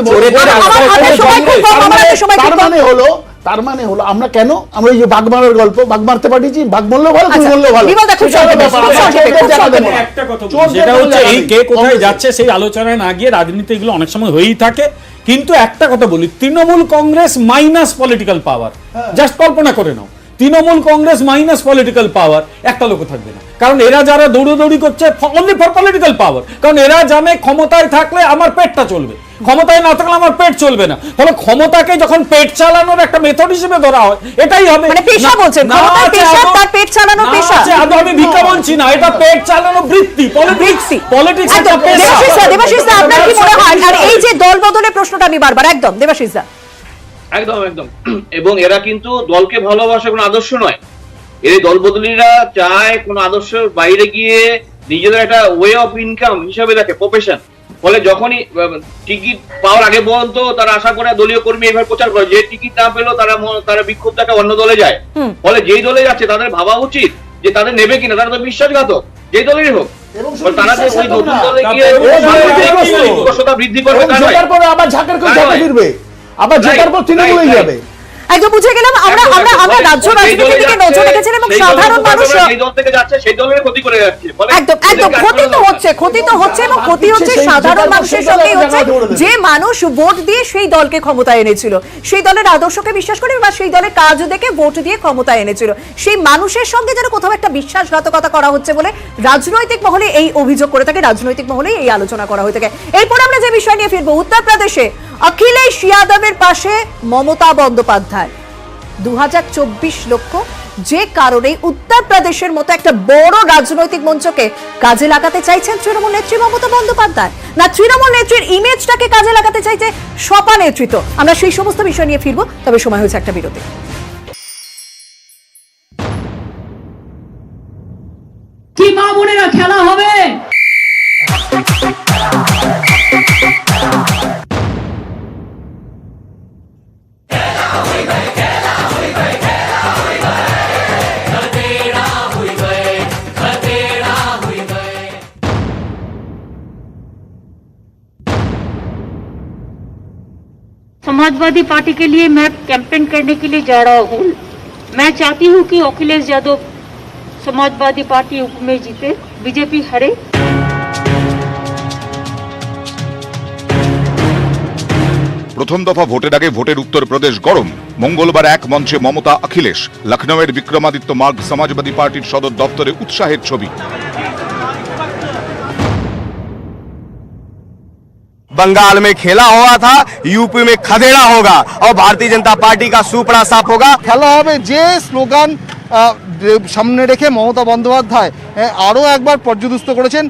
তার মানে হলো আমরা কেন আমরা এই যে বাঘ মারার গল্প, বাঘ মারতে পাঠিয়েছি, বাঘ মরলেও ভালো, তুমি মরলেও ভালো। সেটা হচ্ছে এই কে কোথায় যাচ্ছে সেই আলোচনায় না গিয়ে রাজনীতি এগুলো অনেক সময় হয়েই থাকে। কিন্তু একটা কথা বলি, Trinamool Congress minus political power, just কল্পনা করে নাও, Trinamool Congress minus political power, একটা লোক থাকবে না। কারণ এরা যারা দৌড়দৌড়ি করছে অনলি ফর পলিটিক্যাল পাওয়ার, কারণ এরা জানে ক্ষমতায় থাকলে আমার পেটটা চলবে, ক্ষমতায় না থাকলে আমার পেট চলবে না। ফলে ক্ষমতাকে যখন পেট চালানোর একটা মেথড হিসেবে ধরা হয়, এটাই হবে। মানে পেশা বলছেন, ক্ষমতার পেশা, তার পেট চালানো পেশা। আমি ভিক্ষা বলছি না, এটা পেট চালানো বৃত্তি, পলিটিক্স একটা পেশা। দেবাশিস দা, আপনার কি মনে হয়? আর এই যে দল বদলের প্রশ্নটা আমি বারবার, একদম দেবাশিস দা। একদম এবং এরা কিন্তু দলকে ভালোবাসে, কোনো আদর্শ নয়। এই দল বদলীরা চায় কোনো আদর্শের বাইরে গিয়ে নিজেদের একটা ওয়ে অফ ইনকাম হিসাবে দেখে, প্রফেশন। ফলে যখনই টিকিট পাওয়ার আগে পর্যন্ত তারা আশা করে দলীয় কর্মী এভাবে প্রচার করে, যে টিকিট না পেলো তারা বিক্ষোভ দেখা অন্য দলে যায়। ফলে যেই দলে যাচ্ছে তাদের ভাবা উচিত যে তাদের নেবে কিনা, তারা তো বিশ্বাসঘাতক যেই দলেরই হোক। তারা যে ওই নতুন দলে গিয়ে বিকশতা বৃদ্ধি করবে তা নয়। জেতার পরে আবার ঝাঁকের কেউ ঝাঁকে ফিরবে, আবার জেতার পর তৃণমূলেই যাবে। একদম বুঝে গেলাম। আমরা রাজ্য রাজনীতির দিকে নজর রেখেছিলাম এবং সাধারণ মানুষ সেই দল থেকে যাচ্ছে, সেই দলের ক্ষতি করে যাচ্ছে। একদম ক্ষতি তো হচ্ছে এবং ক্ষতি হচ্ছে সাধারণ মানুষের সঙ্গেই হচ্ছে, যে মানুষ ভোট দিয়ে সেই দলকে ক্ষমতায় এনেছিল, সেই দলের আদর্শকে বিশ্বাস করে বা সেই দলের কাজ দেখে ভোট দিয়ে ক্ষমতায় এনেছিল, সেই মানুষের সঙ্গে যেন কোথাও একটা বিশ্বাসঘাতকতা করা হচ্ছে বলে রাজনৈতিক মহলে এই অভিযোগ করে থাকে, রাজনৈতিক মহলে এই আলোচনা করা হয়ে থাকে। এরপর আমরা যে বিষয় নিয়ে ফিরবো, উত্তরপ্রদেশে অখিলেশ যাদবের পাশে মমতা বন্দ্যোপাধ্যায় 2024 লক্ষ, যে কারণে উত্তরপ্রদেশের মতো একটা বড় রাজনৈতিক মঞ্চকে কাজে লাগাতে চাইছেন তৃণমূল নেত্রী মমতা বন্দ্যোপাধ্যায়, না তৃণমূল নেত্রীর ইমেজটাকে কাজে লাগাতে চাইছে সপা নেতৃত্ব? আমরা সেই সমস্ত বিষয় নিয়ে ফিরবো, তবে সময় হয়েছে একটা বিরতি। কি মা বোনেরা খেলা হবে? समाजवादी पार्टी के लिए मैं कैंपेन करने के लिए जा रहा हूँ। मैं चाहती हूँ कि अखिलेश यादव समाजवादी पार्टी उप में जीते, बीजेपी हारे। প্রথম দফা ভোটের আগে ভোটের উত্তরপ্রদেশ গরম। মঙ্গলবার এক মঞ্চে মমতা অখিলেশ, লখনৌয়ের বিক্রমাদিত্য মার্গ সমাজবাদী পার্টির সদর দপ্তরে উৎসাহের ছবি। बंगाल में खेला हुआ था, यूपी में खदेड़ा होगा और भारतीय जनता पार्टी का सुपड़ा साफ होगा। খেলা হবে যে স্লোগান সামনে রেখে মমতা বন্দ্যোপাধ্যায় আরও একবার পর্যদস্ত করেছেন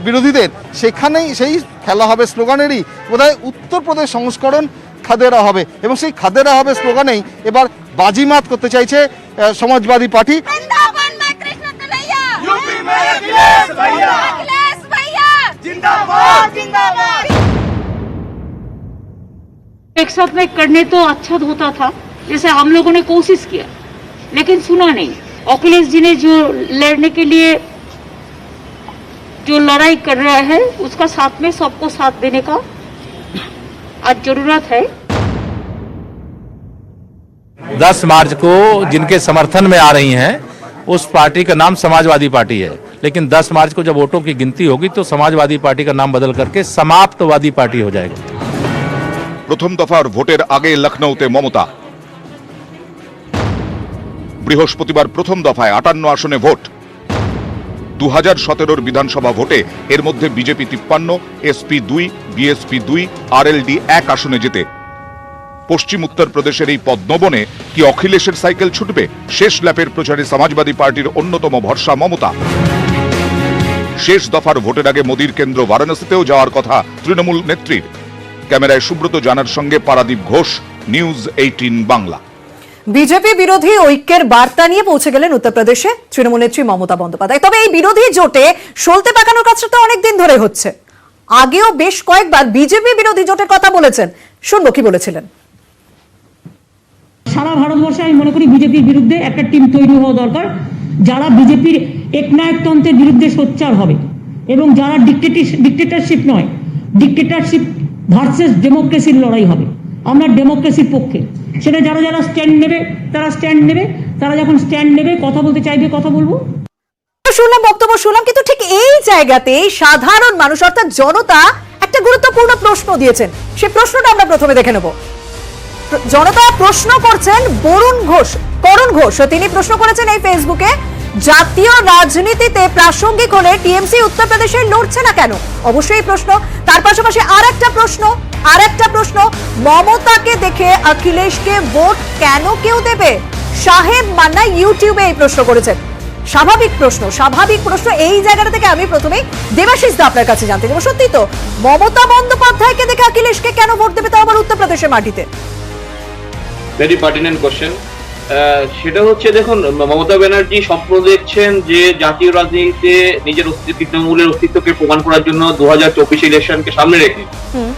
বিরোধীদের, সেখানেই সেই খেলা হবে স্লোগানেরই বোধহয় উত্তরপ্রদেশ সংস্করণ খাদেরা হবে, এবং সেই খাদেরা হবে স্লোগানেই এবার বাজিমাত করতে চাইছে সমাজবাদী পার্টি। एक साथ में करने तो अच्छा होता था, जैसे हम लोगों ने कोशिश किया, लेकिन सुना नहीं। अखिलेश जी ने जो लड़ने के लिए जो लड़ाई कर रहा है, उसका साथ में सबको साथ देने का आज जरूरत है। 10 मार्च को जिनके समर्थन में आ रही हैं उस पार्टी का नाम समाजवादी पार्टी है, लेकिन 10 मार्च को जब वोटों की गिनती होगी तो समाजवादी पार्टी का नाम बदल करके समाप्तवादी पार्टी हो जाएगा। প্রথম দফার ভোটের আগে লখনৌতে মমতা। বৃহস্পতিবার প্রথম দফায় 58 আসনে ভোট। 2017 বিধানসভা ভোটে এর মধ্যে বিজেপি 53, এসপি 2, বিএসপি 2, আরএলডি 1 আসনে জেতে। পশ্চিম উত্তরপ্রদেশের এই পদ্মবনে কি অখিলেশের সাইকেল ছুটবে? শেষ ল্যাপের প্রচারে সমাজবাদী পার্টির অন্যতম ভরসা মমতা। শেষ দফার ভোটের আগে মোদির কেন্দ্র বারাণসীতেও যাওয়ার কথা তৃণমূল নেত্রীর। ক্যামেরায় সুব্রত জানার সঙ্গে পারাদীপ ঘোষ, নিউজ 18 বাংলা। বিজেপি বিরোধী ঐক্যের বার্তা নিয়ে পৌঁছে গেলেন উত্তরপ্রদেশে তৃণমূল নেত্রী মমতা বন্দ্যোপাধ্যায়। তবে এই বিরোধী জোটে সলতে পাকানোর কাজটা তো অনেকদিন ধরে হচ্ছে। আগেও বেশ কয়েকবার বিজেপি বিরোধী জোটের কথা বলেছেন, শুনবো কি বলেছিলেন। সারা ভারতবর্ষে আমি মনে করি বিজেপির বিরুদ্ধে একটা টিম তৈরি হওয়া দরকার, যারা বিজেপির একনায়কতন্ত্রের বিরুদ্ধে সোচ্চার হবে এবং যারা ডিক্টেটরশিপ নয়, ডিক্টেটরশিপ ভার্সেস ডেমোক্রেসির লড়াই হবে। আমরা ডেমোক্রেসির পক্ষে, সেটা যারা যারা স্ট্যান্ড নেবে তারা স্ট্যান্ড নেবে, তারা যখন স্ট্যান্ড নেবে কথা বলতে চাইবে কথা বলবো। শুনলাম, বক্তব্য শুনলাম, কিন্তু ঠিক এই জায়গাতে সাধারণ মানুষ অর্থাৎ জনতা একটা গুরুত্বপূর্ণ প্রশ্ন দিয়েছেন। সেই প্রশ্নটা আমরা প্রথমে দেখে নেব। জনতা প্রশ্ন করছেন করণ ঘোষ, তিনি প্রশ্ন করেছেন এই ফেসবুকে, জাতীয় রাজনীতিতে প্রাসঙ্গিক হলে টিএমসি উত্তরপ্রদেশে লড়ছে না কেন? অবশ্যই এই প্রশ্ন। তার পাশাপাশি আর একটা প্রশ্ন, মমতাকে দেখে অখিলেশকে ভোট কেন কেউ দেবে? সাহেব মান্না ইউটিউবে এই প্রশ্ন করেছেন। স্বাভাবিক প্রশ্ন। এই জায়গাটা থেকে আমি প্রথমেই দেবাশিস দা আপনার কাছে জানতে চাইব, সত্যি তো মমতা বন্দ্যোপাধ্যায়কে দেখে অখিলেশকে কেন ভোট দেবে, তাও আবার উত্তরপ্রদেশের মাটিতে? Very pertinent question. সেটা হচ্ছে, দেখুন, মমতা ব্যানার্জি স্বপ্ন দেখছেন যে জাতীয় রাজনীতিতে নিজের তৃণমূলের অস্তিত্বকে প্রমাণ করার জন্য 2024 ইলেকশনকে সামনে রেখে।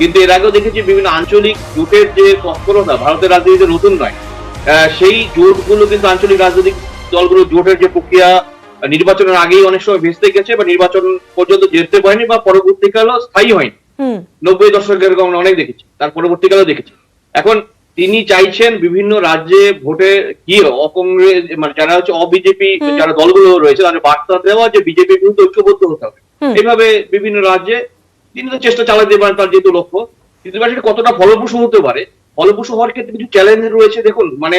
কিন্তু এর আগেও দেখেছি বিভিন্ন আঞ্চলিক জোটের যে তৎপরতা ভারতের রাজনীতিতে নতুন নয়, সেই জোটগুলো কিন্তু আঞ্চলিক রাজনৈতিক দলগুলো জোটের যে প্রক্রিয়া নির্বাচনের আগেই অনেক সময় ভেস্তে গেছে বা নির্বাচন পর্যন্ত যেতে পারেনি বা পরবর্তীকালেও স্থায়ী হয়নি। 90 দশকের আমরা অনেক দেখেছি, তার পরবর্তীকালেও দেখেছি। এখন তিনি চাইছেন বিভিন্ন রাজ্যে ভোটে গিয়ে অকংগ্রেস মানে যারা হচ্ছে অবিজেপি যারা দলগুলো রয়েছে তাদের বার্তা দেওয়া যে বিজেপির বিরুদ্ধে ঐক্যবদ্ধ হতে হবে। এইভাবে বিভিন্ন রাজ্যে তিনি তো চেষ্টা চালাতে পারেন তার যেহেতু লক্ষ্য, কিন্তু সেটা কতটা ফলপ্রসূ হতে পারে, ফলপ্রসূ হওয়ার ক্ষেত্রে কিছু চ্যালেঞ্জ রয়েছে। দেখুন মানে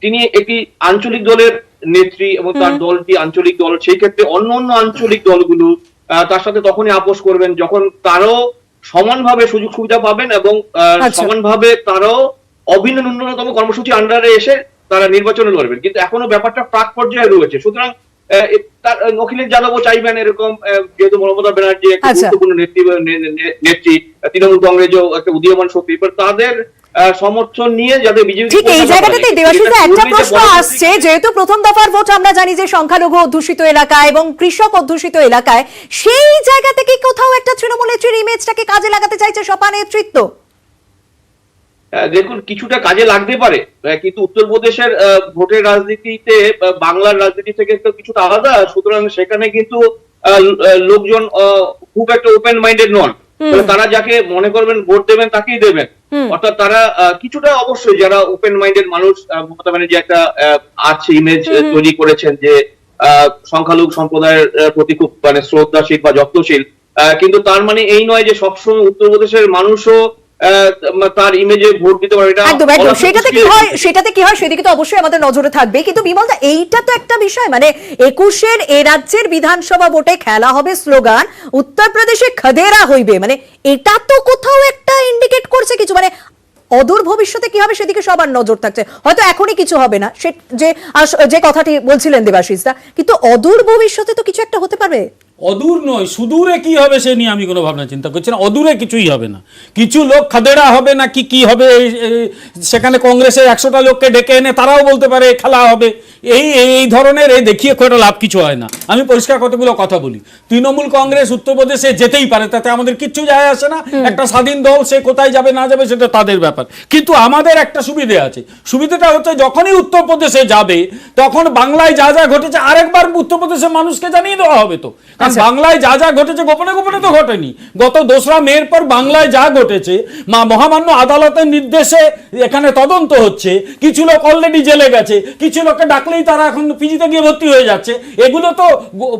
তিনি একটি আঞ্চলিক দলের নেত্রী এবং তার দলটি আঞ্চলিক দল, সেই ক্ষেত্রে অন্য অন্য আঞ্চলিক দলগুলো তার সাথে তখনই আপোষ করবেন যখন তারাও সমানভাবে সুযোগ সুবিধা পাবেন এবং সমানভাবে তারাও অভিন্ন ন্যূনতম কর্মসূচি আন্ডারে এসে তারা নির্বাচনে লড়বেন। কিন্তু এখনো ব্যাপারটা প্রাক পর্যায়ে রয়েছে, সুতরাং অখিলেশ যাদবও চাইবেন এরকম, যেহেতু মমতা ব্যানার্জি একটা গুরুত্বপূর্ণ নেত্রী, তৃণমূল কংগ্রেসও একটা উদীয়মান শক্তি, তাদের সমর্থন নিয়ে যাতে বিজেপি। ঠিক এই জায়গাটাতে দেবাশিস একটা প্রশ্ন আসছে, যেহেতু প্রথম দফার ভোট আমরা জানি যে সংখ্যালঘু অধ্যুষিত এলাকা এবং কৃষক অধ্যুষিত এলাকায়, সেই জায়গা থেকে কোথাও একটা তৃণমূল নেত্রীর ইমেজটাকে কাজে লাগাতে চাইছে সপা নেতৃত্ব। দেখুন কিছুটা কাজে লাগতে পারে, কিন্তু উত্তরপ্রদেশের ভোটের রাজনীতিতে বাংলার রাজনীতি থেকে তো কিছুটা আলাদা, সুতরাং সেখানে কিন্তু লোকজন খুব একটা ওপেন মাইন্ডেড নন। তারা যাকে মনে করবেন ভোট দেবেন তাকেই দেবেন, অর্থাৎ তারা কিছুটা অবশ্যই যারা ওপেন মাইন্ডেড মানুষ, মমতা ব্যানার্জি একটা আছে ইমেজ তৈরি করেছেন যে সংখ্যালঘু সম্প্রদায়ের প্রতি খুব মানে শ্রদ্ধাশীল বা যত্নশীল, কিন্তু তার মানে এই নয় যে সবসময় উত্তরপ্রদেশের মানুষও তার ইমেজে ভোট দিতে পারে। একদম একদম সেটাতে কি হয় সেদিকে তো অবশ্যই আমাদের নজরে থাকবে। কিন্তু বিমলদা এইটা তো একটা বিষয়, মানে 21-এর এ রাজ্যের বিধানসভা ভোটে খেলা হবে স্লোগান উত্তরপ্রদেশে খদেরা হইবে, মানে এটা তো কোথাও একটা ইন্ডিকেট করছে কিছু, মানে অদূর ভবিষ্যতে কি হবে সেদিকে সবার নজর থাকছে। হয়তো এখনই কিছু হবে না, সে যে কথাটি বলছিলেন দেবাশিসদা, কিন্তু অদূর ভবিষ্যতে তো কিছু একটা হতে পারবে। অদূর নয়, সুদূরে কি হবে সে নিয়ে আমি কোনো ভাবনা চিন্তা করছি না। অদূরে কিছুই হবে না, কিছু লোক খাদেড়া হবে না কি হবে, সেখানে কংগ্রেসের 100টা লোককে ডেকে এনে তারাও বলতে পারে খেলা হবে, এই ধরনের এই দেখিয়ে কোনো লাভ কিছু হয় না। আমি পরিষ্কার কতগুলো কথা বলি, তৃণমূল কংগ্রেস উত্তরপ্রদেশে যেতেই পারে, তাতে আমাদের কিচ্ছু যায় আসে না। একটা স্বাধীন দল, সে কোথায় যাবে না যাবে সেটা তাদের ব্যাপার। কিন্তু আমাদের একটা সুবিধে আছে, সুবিধাটা হচ্ছে যখনই উত্তরপ্রদেশে যাবে তখন বাংলায় যা যা ঘটেছে আরেকবার উত্তরপ্রদেশের মানুষকে জানিয়ে দেওয়া হবে। তো বাংলায় যা যা ঘটেছে গোপনে গোপনে তো ঘটেনি, গত 2রা মের পর বাংলায় যা ঘটেছে মহামান্য আদালতের নির্দেশে এখানে তদন্ত হচ্ছে, কিছু লোক অলরেডি জেলে গেছে, কিছু লোককে ডাকলেই তারা এখন পিজিতে গিয়ে ভর্তি হয়ে যাচ্ছে, এগুলো তো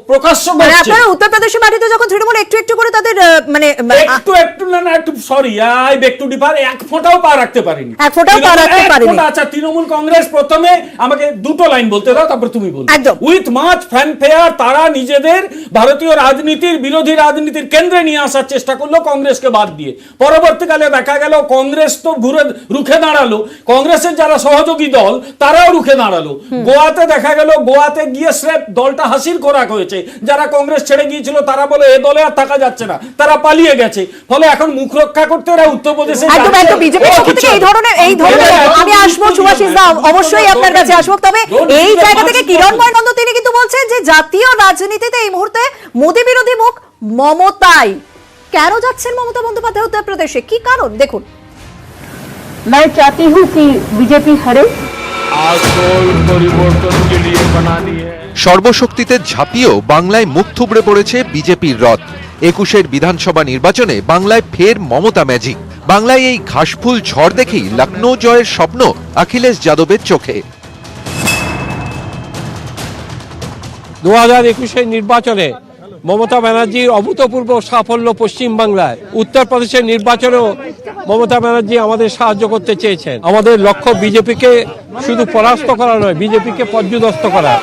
প্রকাশ্য ঘটছে। আপনারা উত্তরপ্রদেশের মাটিতে যখন তৃণমূল একটু একটু করে তাদের মানে একটু না একটু sorry I back to differ, এক ফোঁটাও পা রাখতে পারিনি, এক ফোঁটাও পা রাখতে পারিনি। আচ্ছা তৃণমূল কংগ্রেস প্রথমে আমাকে 2টো লাইন বলতে দাও, তারপর তুমি বলো। উইথ মাচ ফ্যানফেয়ার তারা নিজেদের ভারতীয় রাজনীতির বিরোধী রাজনীতির কেন্দ্রে নিয়ে আসার চেষ্টা করলো কংগ্রেসকে বাদ দিয়ে। পরবর্তীকালে দেখা গেল কংগ্রেস তো রুখে দাঁড়ালো, কংগ্রেসের যারা সহযোগী দল তারাও রুখে দাঁড়ালো। গোয়াতে দেখা গেল, গোয়াতে গিয়ে স্রেফ দলটা হাসির খোরাক হয়েছে, যারা কংগ্রেস ছেড়ে গিয়েছিল তারা বলে এ দলে আর থাকা যাচ্ছে না, তারা পালিয়ে গেছে, ফলে এখন মুখ রক্ষা করতে ওরা উত্তরপ্রদেশে এই ধরনের আমি আসবো সুভাষিস দা, অবশ্যই আপনার কাছে আসবো। তবে এই জায়গা থেকে কিরণময় নন্দ তিনি কিন্তু বলছেন যে জাতীয় রাজনীতিতে এই মুহূর্তে মোদী বিরোধী মুখ মমতাই। কেন যাচ্ছেন মমতা বন্দ্যোপাধ্যায় উত্তরপ্রদেশে, কি কারণ? দেখুন, मैं चाहती हूँ कि बीजेपी हारे। সর্বশক্তিতে ঝাঁপিয়েও বাংলায় মুখ থুবড়ে পড়েছে বিজেপির রথ। 21-এর বিধানসভা নির্বাচনে বাংলায় ফের মমতা ম্যাজিক। বাংলায় এই ঘাসফুল ঝড় দেখেই লখনৌ জয়ের স্বপ্ন অখিলেশ যাদবের চোখে। 2021-এর নির্বাচনে মমতা ব্যানার্জির অভূতপূর্ব সাফল্য পশ্চিমবাংলায়, উত্তরপ্রদেশের নির্বাচনেও মমতা ব্যানার্জি আমাদের সাহায্য করতে চেয়েছেন। আমাদের লক্ষ্য বিজেপিকে শুধু পরাস্ত করা নয়, বিজেপিকে পর্যুদস্ত করা।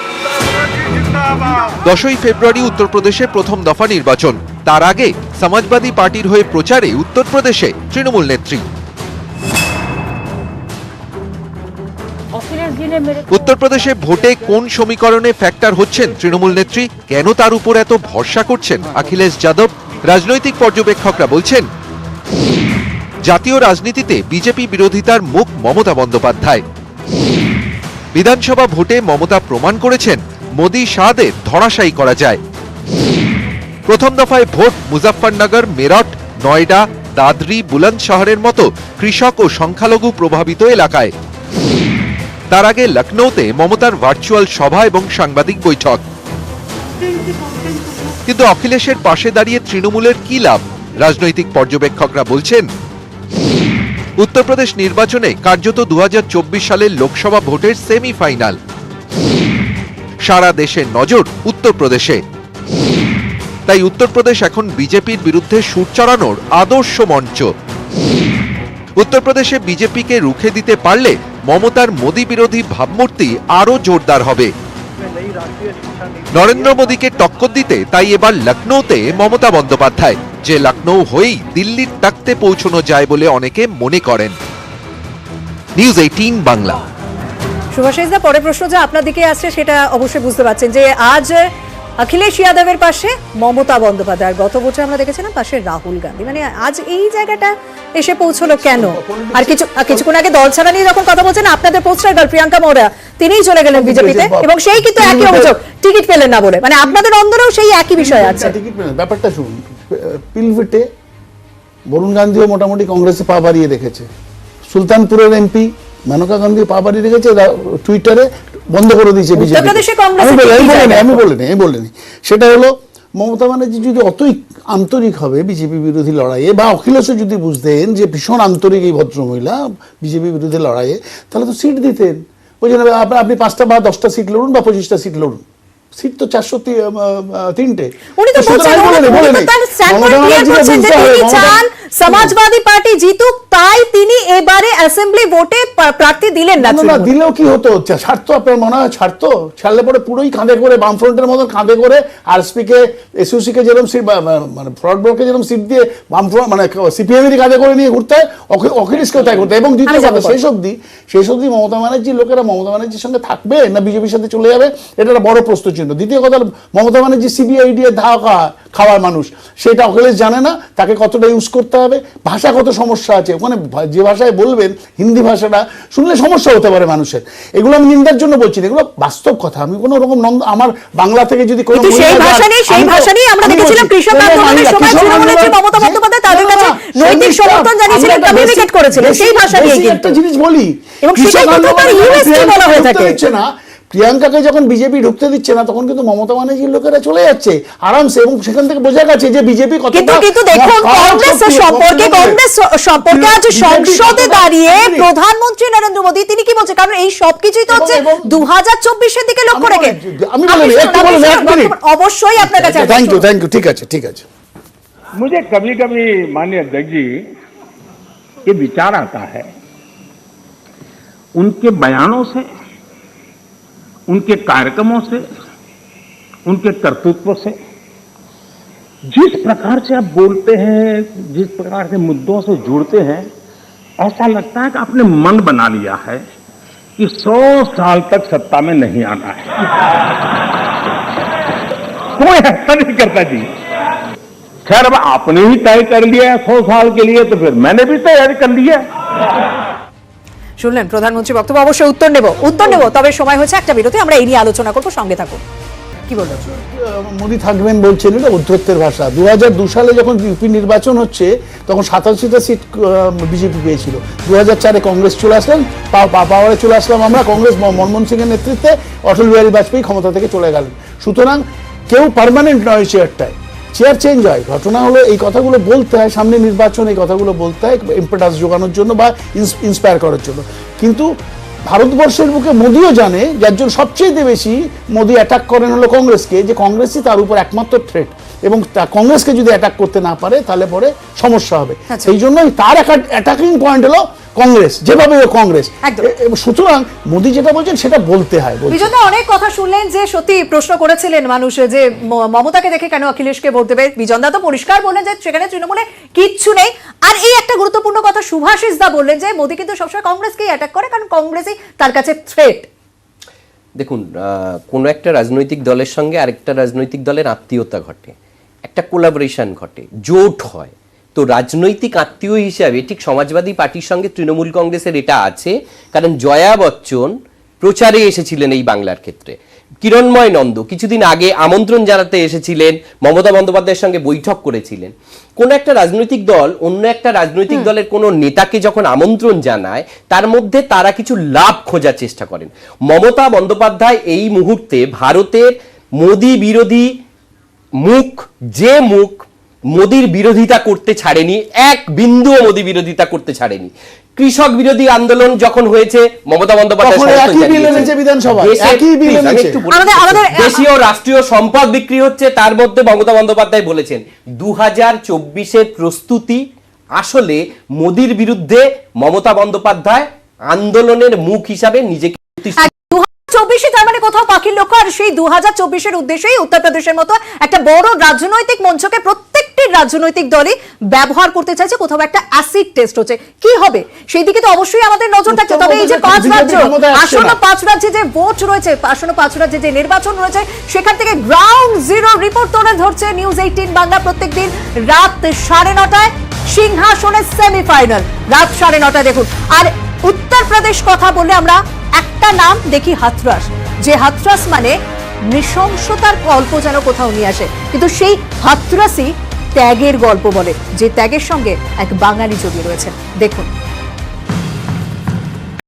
10ই ফেব্রুয়ারি উত্তরপ্রদেশে প্রথম দফা নির্বাচন, তার আগে সমাজবাদী পার্টির হয়ে প্রচারে উত্তরপ্রদেশে তৃণমূল নেত্রী। উত্তরপ্রদেশে ভোটে কোন সমীকরণে ফ্যাক্টর হচ্ছেন তৃণমূল নেত্রী, কেন তার উপর এত ভরসা করছেন অখিলেশ যাদব? রাজনৈতিক পর্যবেক্ষকরা বলছেন জাতীয় রাজনীতিতে বিজেপি বিরোধিতার মুখ মমতা বন্দ্যোপাধ্যায়। বিধানসভা ভোটে মমতা প্রমাণ করেছেন মোদী শাহদের ধরাশায়ী করা যায়। প্রথম দফায় ভোট মুজফ্ফরনগর, মেরঠ, নয়ডা, দাদরি, বুলন্দশহরের মতো কৃষক ও সংখ্যালঘু প্রভাবিত এলাকায়। তার আগে লখনৌতে মমতার ভার্চুয়াল সভা এবং সাংবাদিক বৈঠক। কিন্তু অখিলেশের পাশে দাঁড়িয়ে তৃণমূলের কি লাভ? রাজনৈতিক পর্যবেক্ষকরা বলছেন উত্তরপ্রদেশ নির্বাচনে কার্যত 2024 সালের লোকসভা ভোটের সেমিফাইনাল। সারা দেশের নজর উত্তরপ্রদেশে। তাই উত্তরপ্রদেশ এখন বিজেপির বিরুদ্ধে সুর চড়ানোর আদর্শ মঞ্চ। উত্তরপ্রদেশে বিজেপিকে রুখে দিতে পারলে মমতার মোদী বিরোধী ভাবমূর্তি আরো জোরদার হবে। নরেন্দ্র মোদীকে টক্কর দিতে তাই এবার লখনৌতে মমতা বন্দ্যোপাধ্যায়, যে লখনৌ হয়েই দিল্লির তাকতে পৌঁছানো যায় বলে অনেকে মনে করেন। নিউজ 18 বাংলা। সুভাষিস দা, পরের প্রশ্ন যে আপনার দিকে আসছে সেটা অবশ্যই বুঝতে পারছেন যে আজ অখিলেশ যাদবের পাশে মমতা বন্দ্যোপাধ্যায়, গত বছর আমরা দেখেছিলাম পাশে রাহুল গান্ধী, মানে আজ এই জায়গাটা এসে পৌঁছলো কেন? আর কিছুক্ষণ আগে দল ছাড়া নিয়ে যখন কথা বলছেন, আপনাদের পোস্টার গার্ল প্রিয়াঙ্কা মৌর্য তিনিই চলে গেলেন বিজেপিতে, এবং সেই কিন্তু একই অভিযোগ টিকিট পেলেন না বলে, মানে আপনাদের অন্দরেও সেই একই বিষয় আছে। ব্যাপারটা শুনুন, পিলভিটে বরুণ গান্ধীও মোটামুটি কংগ্রেসে পা বাড়িয়ে রেখেছে, সুলতানপুরের এমপি মেনকা গান্ধী পা বাড়িয়ে রেখেছে, টুইটারে বন্ধ করে দিয়েছে বিজেপি। আমি বলিনি, সেটা হলো মমতা ব্যানার্জি যদি অতই আন্তরিক হবে বিজেপি বিরোধী লড়াইয়ে, বা অখিলেশও যদি বুঝতেন যে ভীষণ আন্তরিক এই ভদ্রমহিলা বিজেপি বিরোধী লড়াইয়ে, তাহলে তো সিট দিতেন। ওই জন্য আপনি 5টা বা 10টা সিট লড়ুন বা 25টা সিট লড়ুন, সিট তো 403টে। সমাজবাদী পার্টি জিতুক, তাই তিনি এবারে অ্যাসেম্বলি ভোটে প্রার্থী দিলেন না। দিলেও কি হতো? ছাড়তো, আপনার মনে হয় ছাড়তো? ছাড়লে পরে পুরোই কাঁধে করে, বামফ্রন্টের মতো কাঁধে করে আরএসপি কে, এসইউসি কে যেরকম সিট, মানে ফরওয়ার্ড ব্লকে যেরকম সিট দিয়ে বামফ্রন্ট মানে সিপিএম এর কাঁধে করে নিয়ে ঘুরতে হয়, অখিলেশকেও তাই করতে। এবং দ্বিতীয় কথা, শেষ অব্দি মমতা ব্যানার্জির লোকেরা মমতা ব্যানার্জির সঙ্গে থাকবে না বিজেপির সাথে চলে যাবে, এটা একটা বড় প্রশ্ন চিহ্ন। দ্বিতীয় কথা, মমতা ব্যানার্জি সিবিআইডি এর ধাওয়া খাওয়ার মানুষ, সেটা অখিলেশ জানে না। তাকে কতটা ইউজ করতে হবে, ভাষা কত সমস্যা আছে ওখানে, যে ভাষায় বলবেন হিন্দি ভাষাটা শুনলে সমস্যা হতে পারে মানুষের। এগুলো আমি নিন্দার জন্য বলছি না, এগুলো বাস্তব কথা। আমি কোনো রকম আমার বাংলা থেকে যদি কোনো সেই ভাষা নিয়ে আমরা দেখেছিলাম কৃষক আন্দোলনের সময় তৃণমূলের মমতা বন্দ্যোপাধ্যায় তাদের কাছে নৈতিক সমর্থন জানিয়েছিলেন, কমিউনিকেট করেছিলেন সেই ভাষা নিয়ে। একটা জিনিস বলি, এবং সেটাই কতবার ইউএসটি বলা হয়ে থাকে না, প্রিয়াঙ্কাকে যখন বিজেপি ঢুকতে দিচ্ছে না, তখন কিন্তু মমতা ব্যানার্জির লোকেরা চলে যাচ্ছে আরামসে, এবং সেখান থেকে বোঝা গেছে যে বিজেপি কত। কিন্তু দেখুন, কংগ্রেস সম্পর্কে আজ সংসদে দাঁড়িয়ে প্রধানমন্ত্রী নরেন্দ্র মোদী তিনি কি বলছেন, কারণ এই সবকিছুই তো হচ্ছে 2024-এর দিকে লক্ষ্য রেখে। আমি বলি অবশ্যই আপনার কাছে। থ্যাংক ইউ, ঠিক আছে। मुझे कभी कभी माननीय अध्यक्ष जी ये विचार आता है, उनके बयानों से, उनके कार्यक्रमों से, उनके कर्तृत्व से, जिस प्रकार से आप बोलते हैं, जिस प्रकार से मुद्दों से जुड़ते हैं, ऐसा लगता है कि आपने मन बना लिया है कि 100 साल तक सत्ता में नहीं आना है। कोई ऐसा नहीं करता जी। खैर, अब आपने ही तय कर लिया है 100 साल के लिए, तो फिर मैंने भी तैयारी कर लिया। শুনলেন প্রধানমন্ত্রী বক্তব্য, অবশ্যই উত্তর নেব, তবে সময় হয়েছে একটা বিরতি, আমরা এই নিয়ে আলোচনা করবো, সঙ্গে থাকুন। কি বলবেন? মোদী থাকবেন বলছেন, এটা উদ্ধত্তের ভাষা। 2002 সালে যখন ইউপি নির্বাচন হচ্ছে, তখন 87টা সিট বিজেপি পেয়েছিল। 2004-এ কংগ্রেস চলে আসলেন, পাওয়ারে চলে আসলাম আমরা, কংগ্রেস মনমোহন সিং এর নেতৃত্বে, অটল বিহারী বাজপেয়ী ক্ষমতা থেকে চলে গেলেন। সুতরাং কেউ পার্মানেন্ট নয় চেয়ারটায়, চেয়ার চেঞ্জ হয়। ঘটনা হলো এই কথাগুলো বলতে হয়, সামনে নির্বাচন, এই কথাগুলো বলতে হয় ইম্পেটাস জোগানোর জন্য বা ইন্সপায়ার করার জন্য। কিন্তু ভারতবর্ষের বুকে মোদিও জানে, যার জন্য সবচেয়ে বেশি মোদি অ্যাটাক করেন হলো কংগ্রেসকে, যে কংগ্রেসই তার উপর একমাত্র থ্রেট, এবং কংগ্রেসকে যদি অ্যাটাক করতে না পারে তাহলে পরে সমস্যা হবে। সেই জন্যই তার অ্যাটাকিং পয়েন্ট হলো কংগ্রেস, যেভাবে কংগ্রেস। সুতরাং মোদি যেটা বলছেন সেটা বলতে হয়। বিজনদা অনেক কথা শুনলেন, যে সত্যি প্রশ্ন করেছিলেন মানুষ যে মমতাকে দেখে কেন অখিলেশকে ভোট দেবে। বিজনদা তো পরিষ্কার বললেন যে সেখানে তৃণমূলে কিচ্ছু নেই। আর এই একটা গুরুত্বপূর্ণ কথা শুভাশিস দা বললেন যে মোদি কিন্তু সবসময় কংগ্রেসকেই অ্যাটাক করে, কারণ কংগ্রেসই তার কাছে থ্রেট। দেখুন, কোনো একটা রাজনৈতিক দলের সঙ্গে আরেকটা রাজনৈতিক দলের আত্মীয়তা ঘটে, একটা কোলাবোরেশন ঘটে, জোট হয়। তো রাজনৈতিক আত্মীয় হিসাবে ঠিক সমাজবাদী পার্টির সঙ্গে তৃণমূল কংগ্রেসের এটা আছে, কারণ জয়া বচ্চন প্রচারে এসেছিলেন এই বাংলার ক্ষেত্রে, কিরণময় নন্দ কিছুদিন আগে আমন্ত্রণ জানাতে এসেছিলেন, মমতা বন্দ্যোপাধ্যায়ের সঙ্গে বৈঠক করেছিলেন। কোন একটা রাজনৈতিক দল অন্য একটা রাজনৈতিক দলের কোনো নেতাকে যখন আমন্ত্রণ জানায়, তার মধ্যে তারা কিছু লাভ খোঁজার চেষ্টা করেন। মমতা বন্দ্যোপাধ্যায় এই মুহূর্তে ভারতের মোদি বিরোধী মুখ মোদির বিরোধিতা করতে ছাড়েনি, এক বিন্দুও মোদি বিরোধিতা করতে ছাড়েনি। কৃষক বিরোধী আন্দোলন যখন হয়েছে মমতা বন্দ্যোপাধ্যায় দেশীয় রাষ্ট্রীয় সম্পদ বিক্রি হচ্ছে, তার মধ্যে মমতা বন্দ্যোপাধ্যায় বলেছেন 2024-এর প্রস্তুতি আসলে মোদির বিরুদ্ধে মমতা বন্দ্যোপাধ্যায় আন্দোলনের মুখ হিসাবে নিজেকে 2024 তার মানে কোথাও পাখির লক্ষ্য, আর সেই 2024-এর উদ্দেশ্যেই উত্তরপ্রদেশের মতো একটা বড় রাজনৈতিক মঞ্চকে প্রত্যেকটি রাজনৈতিক দলই ব্যবহার করতে চাইছে। কোথাও একটা অ্যাসিড টেস্ট হচ্ছে, কি হবে সেই দিকে তো অবশ্যই আমাদের নজর থাকছে। তবে এই যে 5 রাজ্য, আসন্ন 5 রাজ্যে যে ভোট রয়েছে, আসন্ন 5 রাজ্যে যে নির্বাচন রয়েছে, সেখান থেকে গ্রাউন্ড জিরো রিপোর্ট তুলে ধরছে নিউজ 18 বাংলা প্রত্যেকদিন রাত 9:30টায়। সিংহাসনের সেমিফাইনাল রাত 9:30টায় দেখুন। আর উত্তরপ্রদেশ কথা বললে আমরা একটা নাম দেখি, হাথরাস। যে হাথরাস মানে নৃশংসতার গল্প যেন কোথাও নিয়ে আসে, কিন্তু সেই হাথরাসই ত্যাগের গল্প বলে, যে ত্যাগের সঙ্গে এক বাঙালি জড়িয়ে রয়েছে। দেখুন।